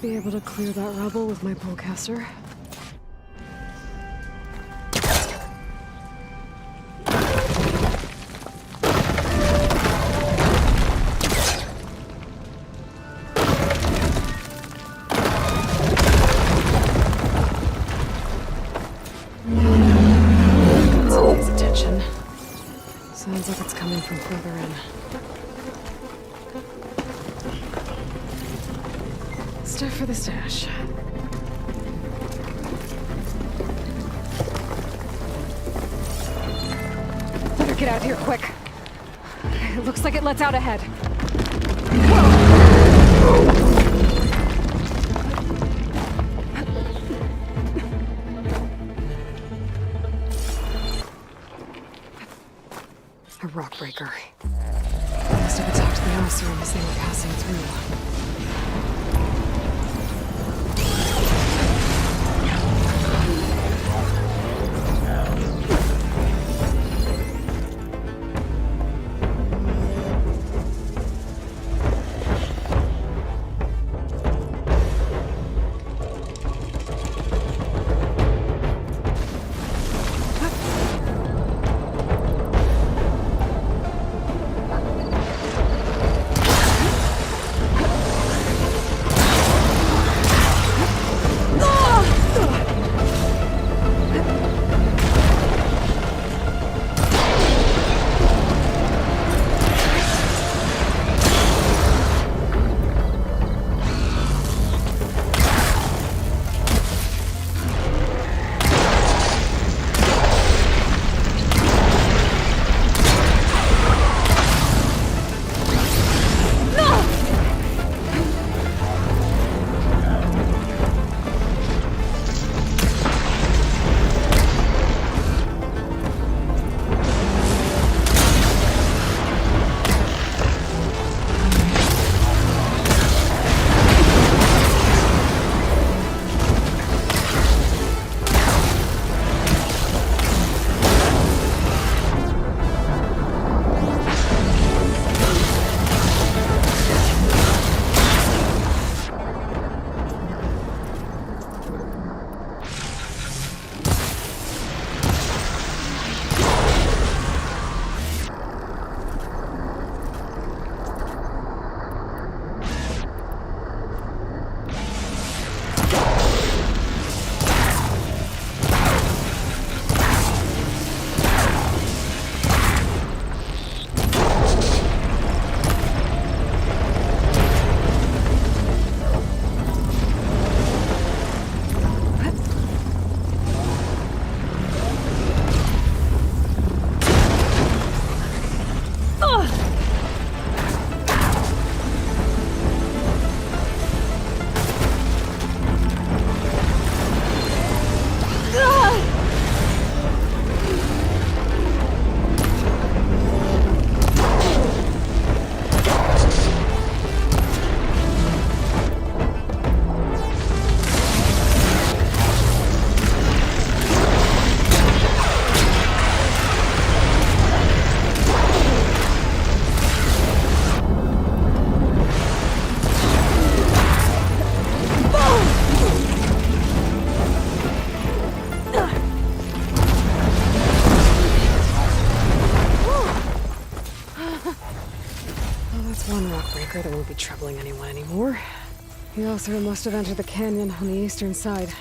Might be able to clear that rubble with my polecaster. Got somebody's attention. Sounds like it's coming from further in. Stuff for the stash. Better get out of here quick. It looks like it lets out ahead. A rock breaker. Must have attacked the Osram as they were passing through. That won't be troubling anyone anymore. The Osram must have entered the canyon on the eastern side.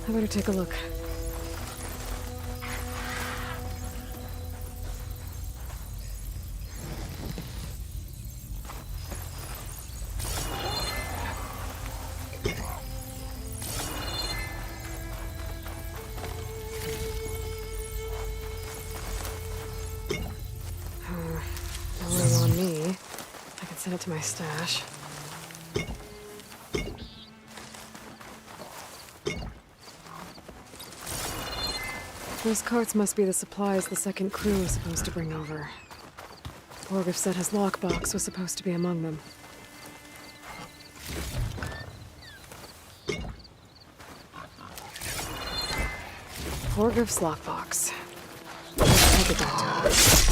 I better take a look. No worry on me. I can send it to my stash. Those carts must be the supplies the second crew was supposed to bring over. Borgif said his lockbox was supposed to be among them. Borgif's lockbox. Let's take it back to us.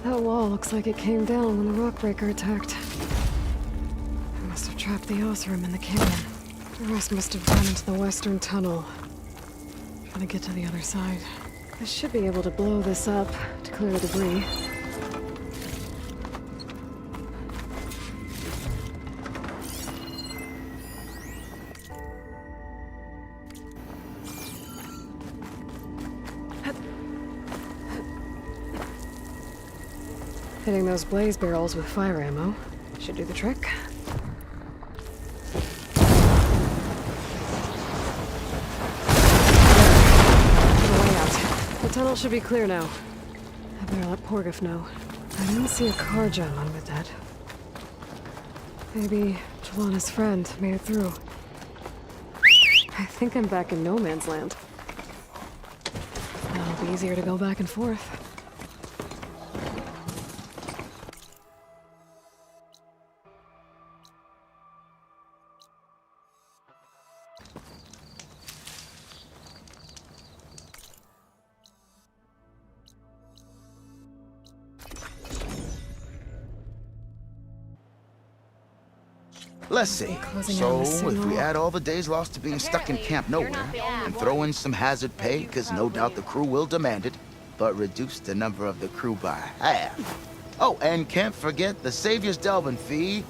That wall looks like it came down when the rockbreaker attacked. It must have trapped the Osram in the canyon. The rest must have gone into the western tunnel. Gotta get to the other side. I should be able to blow this up to clear the debris. Hitting those blaze barrels with fire ammo should do the trick. The tunnel should be clear now. I better let Porgif know. I didn't see a car jam on with that. Maybe Jelana's friend made it through. I think I'm back in no man's land. That'll be easier to go back and forth. Let's see. So, if we add all the days lost to being stuck in Camp Nowhere, and throw in some hazard pay, because no doubt the crew will demand it, but reduce the number of the crew by half. Oh, and can't forget the Savior's delving fee.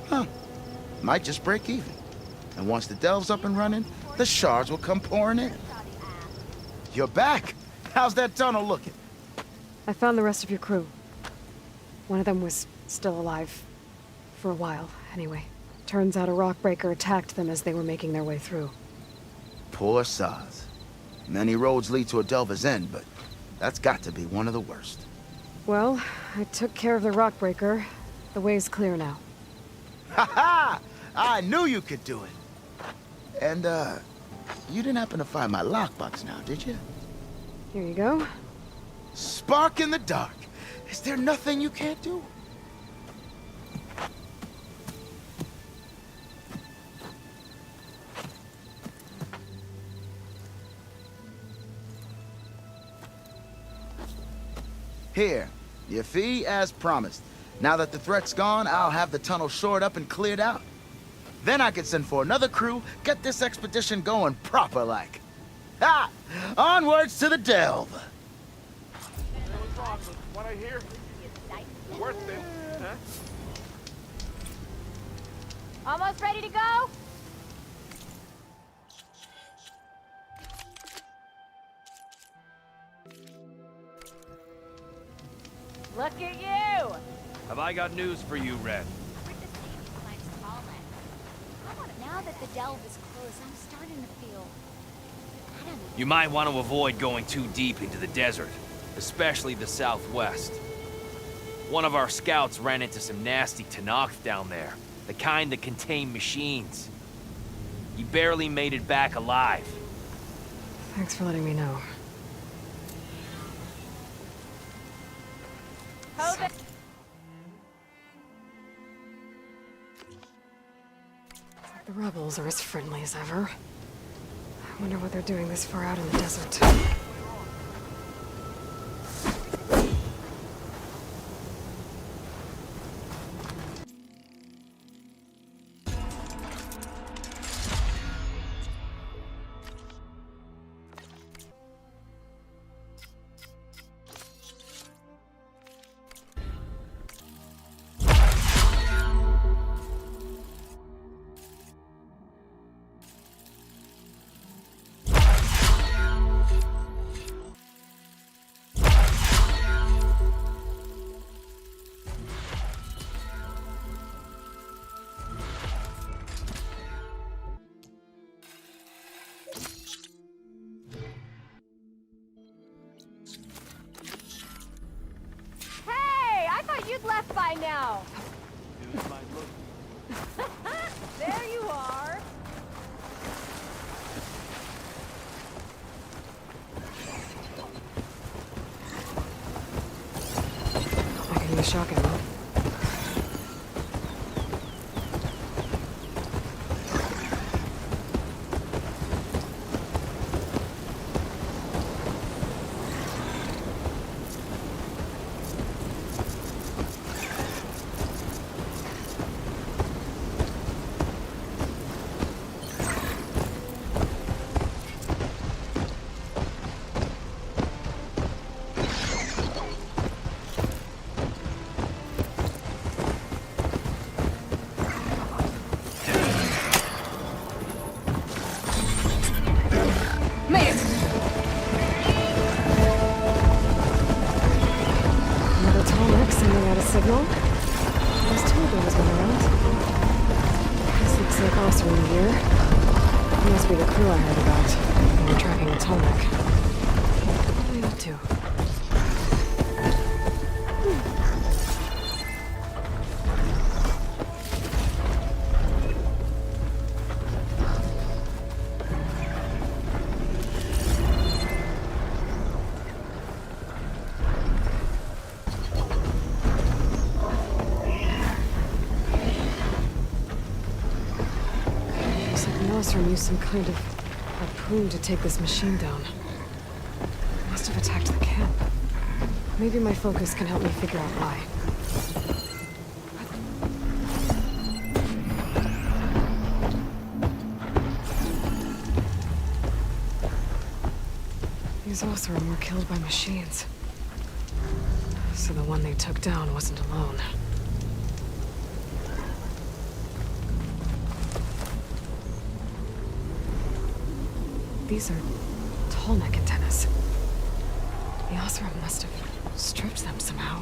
Huh. Might just break even. And once the delve's up and running, the shards will come pouring in. You're back! How's that tunnel looking? I found the rest of your crew. One of them was still alive. For a while, anyway. Turns out a rockbreaker attacked them as they were making their way through. Poor sods. Many roads lead to a delver's end, but that's got to be one of the worst. Well, I took care of the rockbreaker. The way's clear now. Ha-ha! I knew you could do it! And, you didn't happen to find my lockbox now, did you? Here you go. Spark in the dark. Is there nothing you can't do? Here, your fee as promised. Now that the threat's gone, I'll have the tunnel shored up and cleared out. Then I can send for another crew, get this expedition going proper-like. Ha! Onwards to the delve! What I hear? Worth it, huh? Almost ready to go? Look at you! Have I got news for you, Red? Now that the delve is closed, I'm starting to feel... I don't know. You might want to avoid going too deep into the desert, especially the southwest. One of our scouts ran into some nasty Tenakth down there, the kind that contain machines. He barely made it back alive. Thanks for letting me know. Hold it. The rebels are as friendly as ever. I wonder what they're doing this far out in the desert. You'd left by now. There you are. I can use shock ammo. Osram used some kind of harpoon to take this machine down. Must have attacked the camp. Maybe my focus can help me figure out why. These Osram were killed by machines. So the one they took down wasn't alone. These are tall neck antennas. The Osram must have stripped them somehow.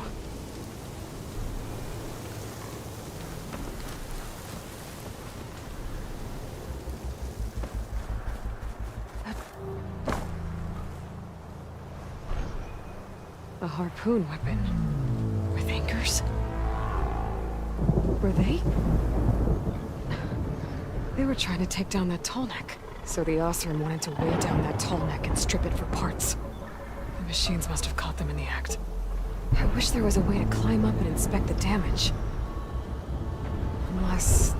A harpoon weapon with anchors? Were they? They were trying to take down that tall neck. So the Osram wanted to weigh down that tall neck and strip it for parts. The machines must have caught them in the act. I wish there was a way to climb up and inspect the damage. Unless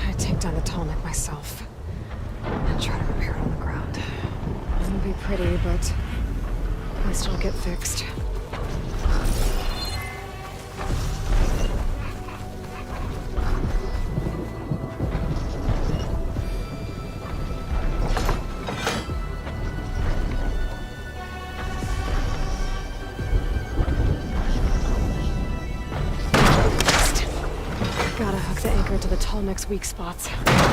I take down the tall neck myself and try to repair it on the ground. It wouldn't be pretty, but I still get fixed. Gotta hook the anchor to the tall neck's weak spots. That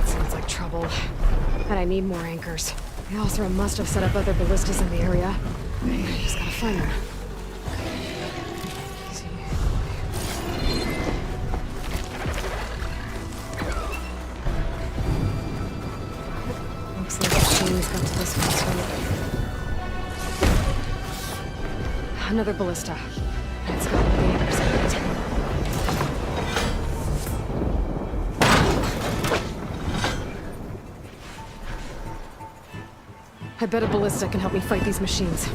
sounds like trouble. And I need more anchors. The Osram must have set up other ballistas in the area. I just gotta find them. Looks like the machine's got to this one too. Another ballista. It's got the anchors in it. I bet a ballista can help me fight these machines.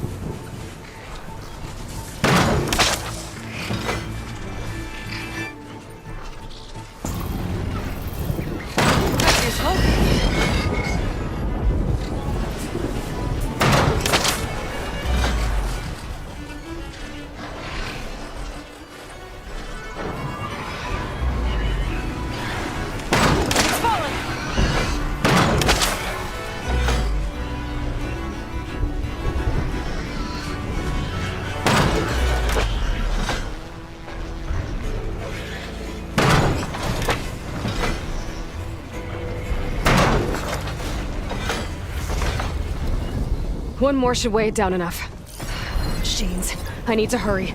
Here's hope. One more should weigh it down enough. Machines. I need to hurry.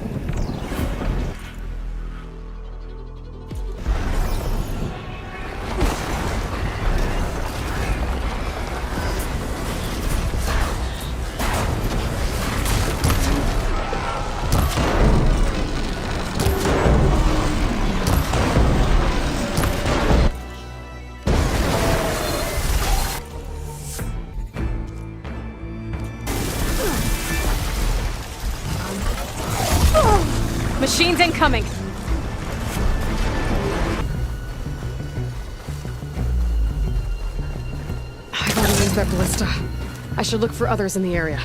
Machines incoming! I gotta use that ballista. I should look for others in the area.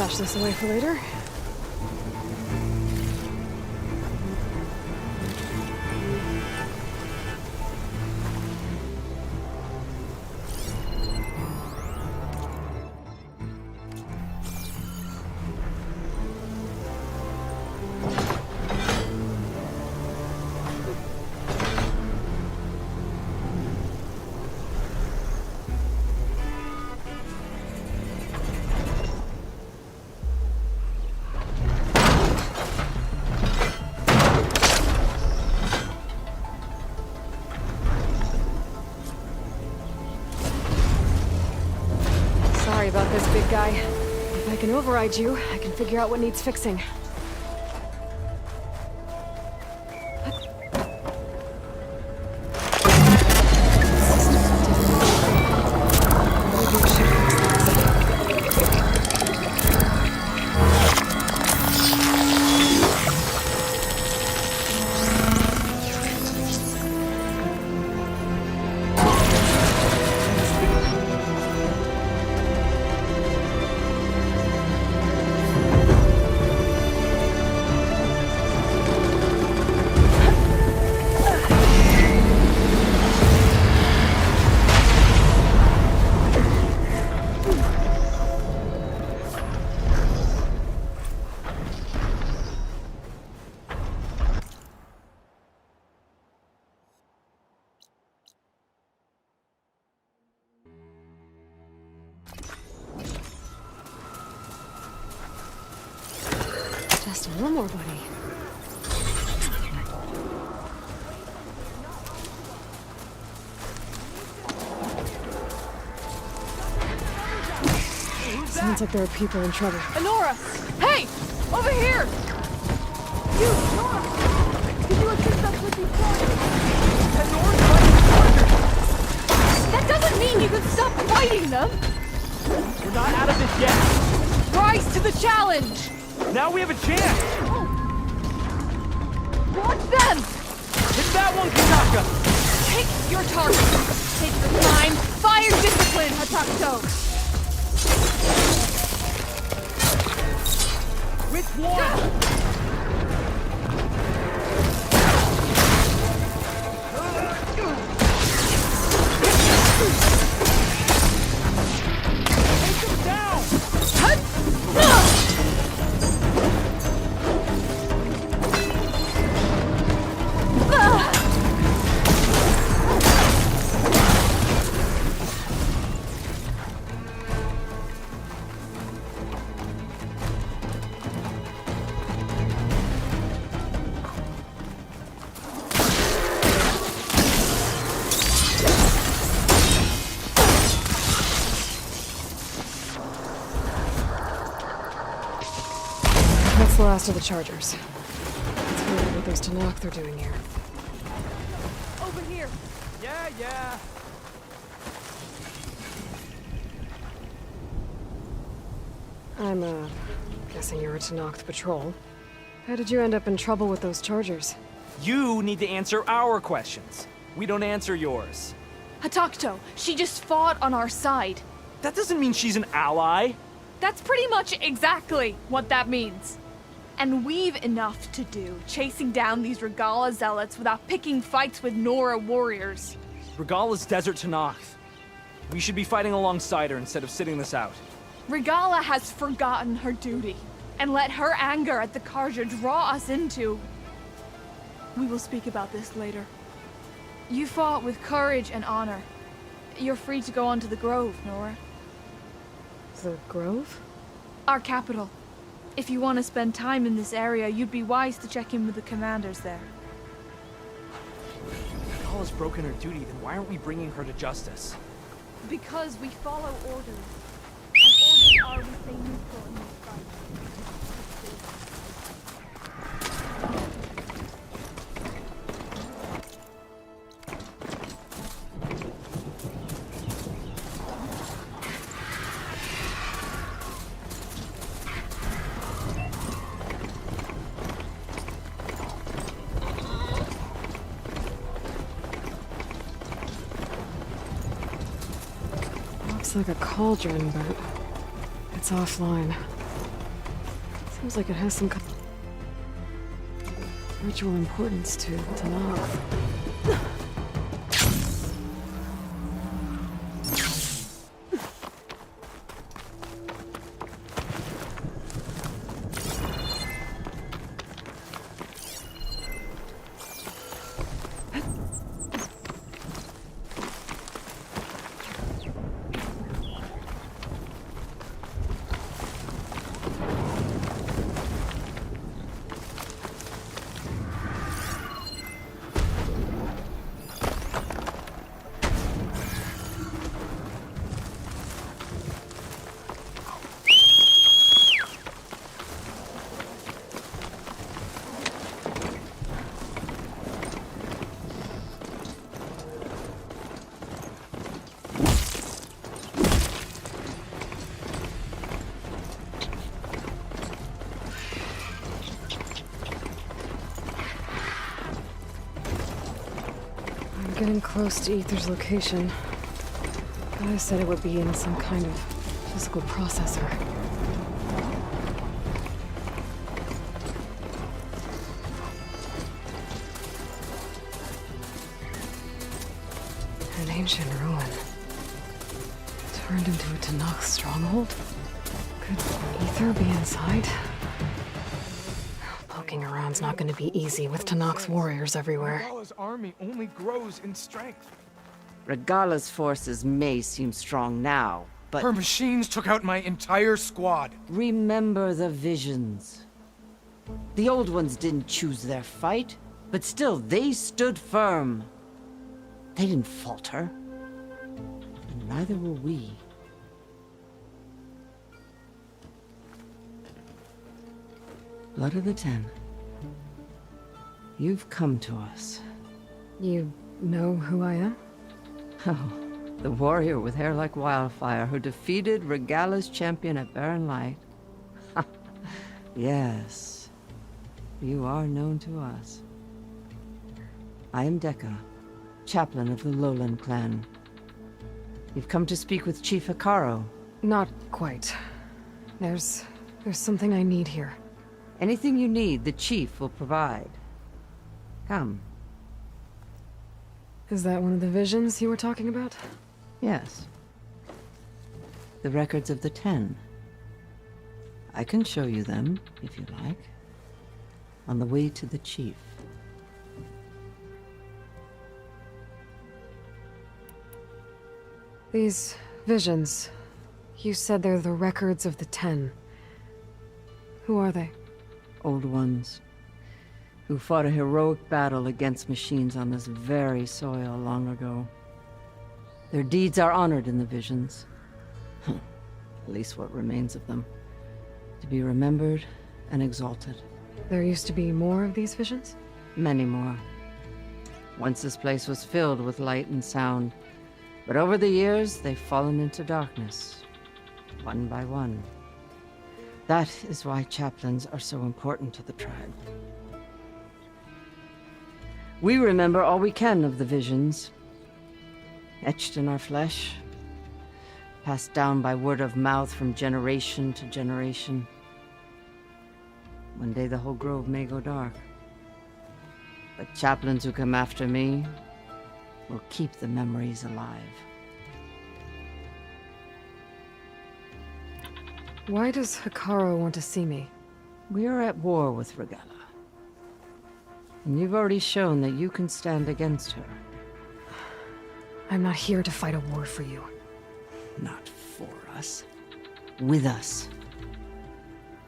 stash this away for later. Sorry about this, big guy. If I can override you, I can figure out what needs fixing. Just one more, buddy. Sounds like there are people in trouble. Honora! Hey! Over here! You, Honora! Can you assist us with these soldiers? Honora's fighting soldiers! That doesn't mean you can stop fighting them! We're not out of this yet! Rise to the challenge! Now we have a chance! Watch them! Hit that one, Kataka! Take your target! Take your time! Fire discipline, Hatakto! Which one? That's the last of the chargers. Let's find out what those Tanakh are doing here. Over here! Yeah. I'm, guessing you're a Tanakh patrol. How did you end up in trouble with those chargers? You need to answer our questions. We don't answer yours. Hatakto, she just fought on our side. That doesn't mean she's an ally. That's pretty much exactly what that means. And we've enough to do, chasing down these Regala zealots without picking fights with Nora warriors. Regala's desert Tanakh. We should be fighting alongside her instead of sitting this out. Regala has forgotten her duty, and let her anger at the Karja draw us into... We will speak about this later. You fought with courage and honor. You're free to go on to the Grove, Nora. The Grove? Our capital. If you want to spend time in this area, you'd be wise to check in with the commanders there. If Regala's broken her duty, then why aren't we bringing her to justice? Because we follow orders. And orders are we stay neutral in this fight. Looks like a cauldron, but it's offline. Seems like it has some kind of ritual importance to Tanakh. Getting close to Ether's location. Guy said it would be in some kind of physical processor. An ancient ruin. Turned into a Tanakh stronghold? Could Ether be inside? Poking around's not gonna be easy with Tanakh's warriors everywhere. Regala's army only grows in strength. Regala's forces may seem strong now, but... Her machines took out my entire squad. Remember the visions. The old ones didn't choose their fight, but still, they stood firm. They didn't falter. And neither will we. Blood of the Ten. You've come to us. You know who I am? Oh, the warrior with hair like wildfire who defeated Regala's champion at Barren Light. Yes, you are known to us. I am Dekka, chaplain of the Lowland clan. You've come to speak with Chief Hikaro. Not quite. There's something I need here. Anything you need, the chief will provide. Come. Is that one of the visions you were talking about? Yes. The records of the 10. I can show you them, if you like. On the way to the chief. These visions, you said they're the records of the 10. Who are they? Old ones, who fought a heroic battle against machines on this very soil long ago. Their deeds are honored in the visions. At least what remains of them. To be remembered and exalted. There used to be more of these visions? Many more. Once this place was filled with light and sound, but over the years they've fallen into darkness, one by one. That is why chaplains are so important to the tribe. We remember all we can of the visions, etched in our flesh, passed down by word of mouth from generation to generation. One day the whole grove may go dark, but chaplains who come after me will keep the memories alive. Why does Hikaro want to see me? We are at war with Regala. And you've already shown that you can stand against her. I'm not here to fight a war for you. Not for us. With us.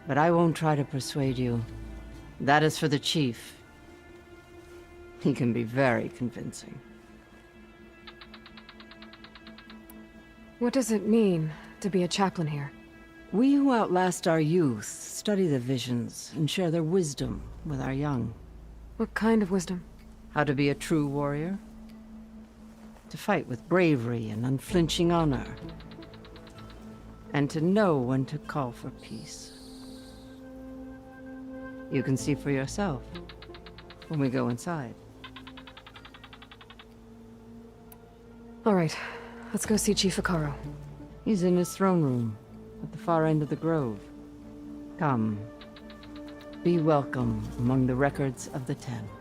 But I won't try to persuade you. That is for the chief. He can be very convincing. What does it mean to be a chaplain here? We who outlast our youth study the visions and share their wisdom with our young. What kind of wisdom? How to be a true warrior. To fight with bravery and unflinching honor. And to know when to call for peace. You can see for yourself when we go inside. All right, let's go see Chief Hikaro. He's in his throne room at the far end of the grove. Come. be welcome among the records of the Ten.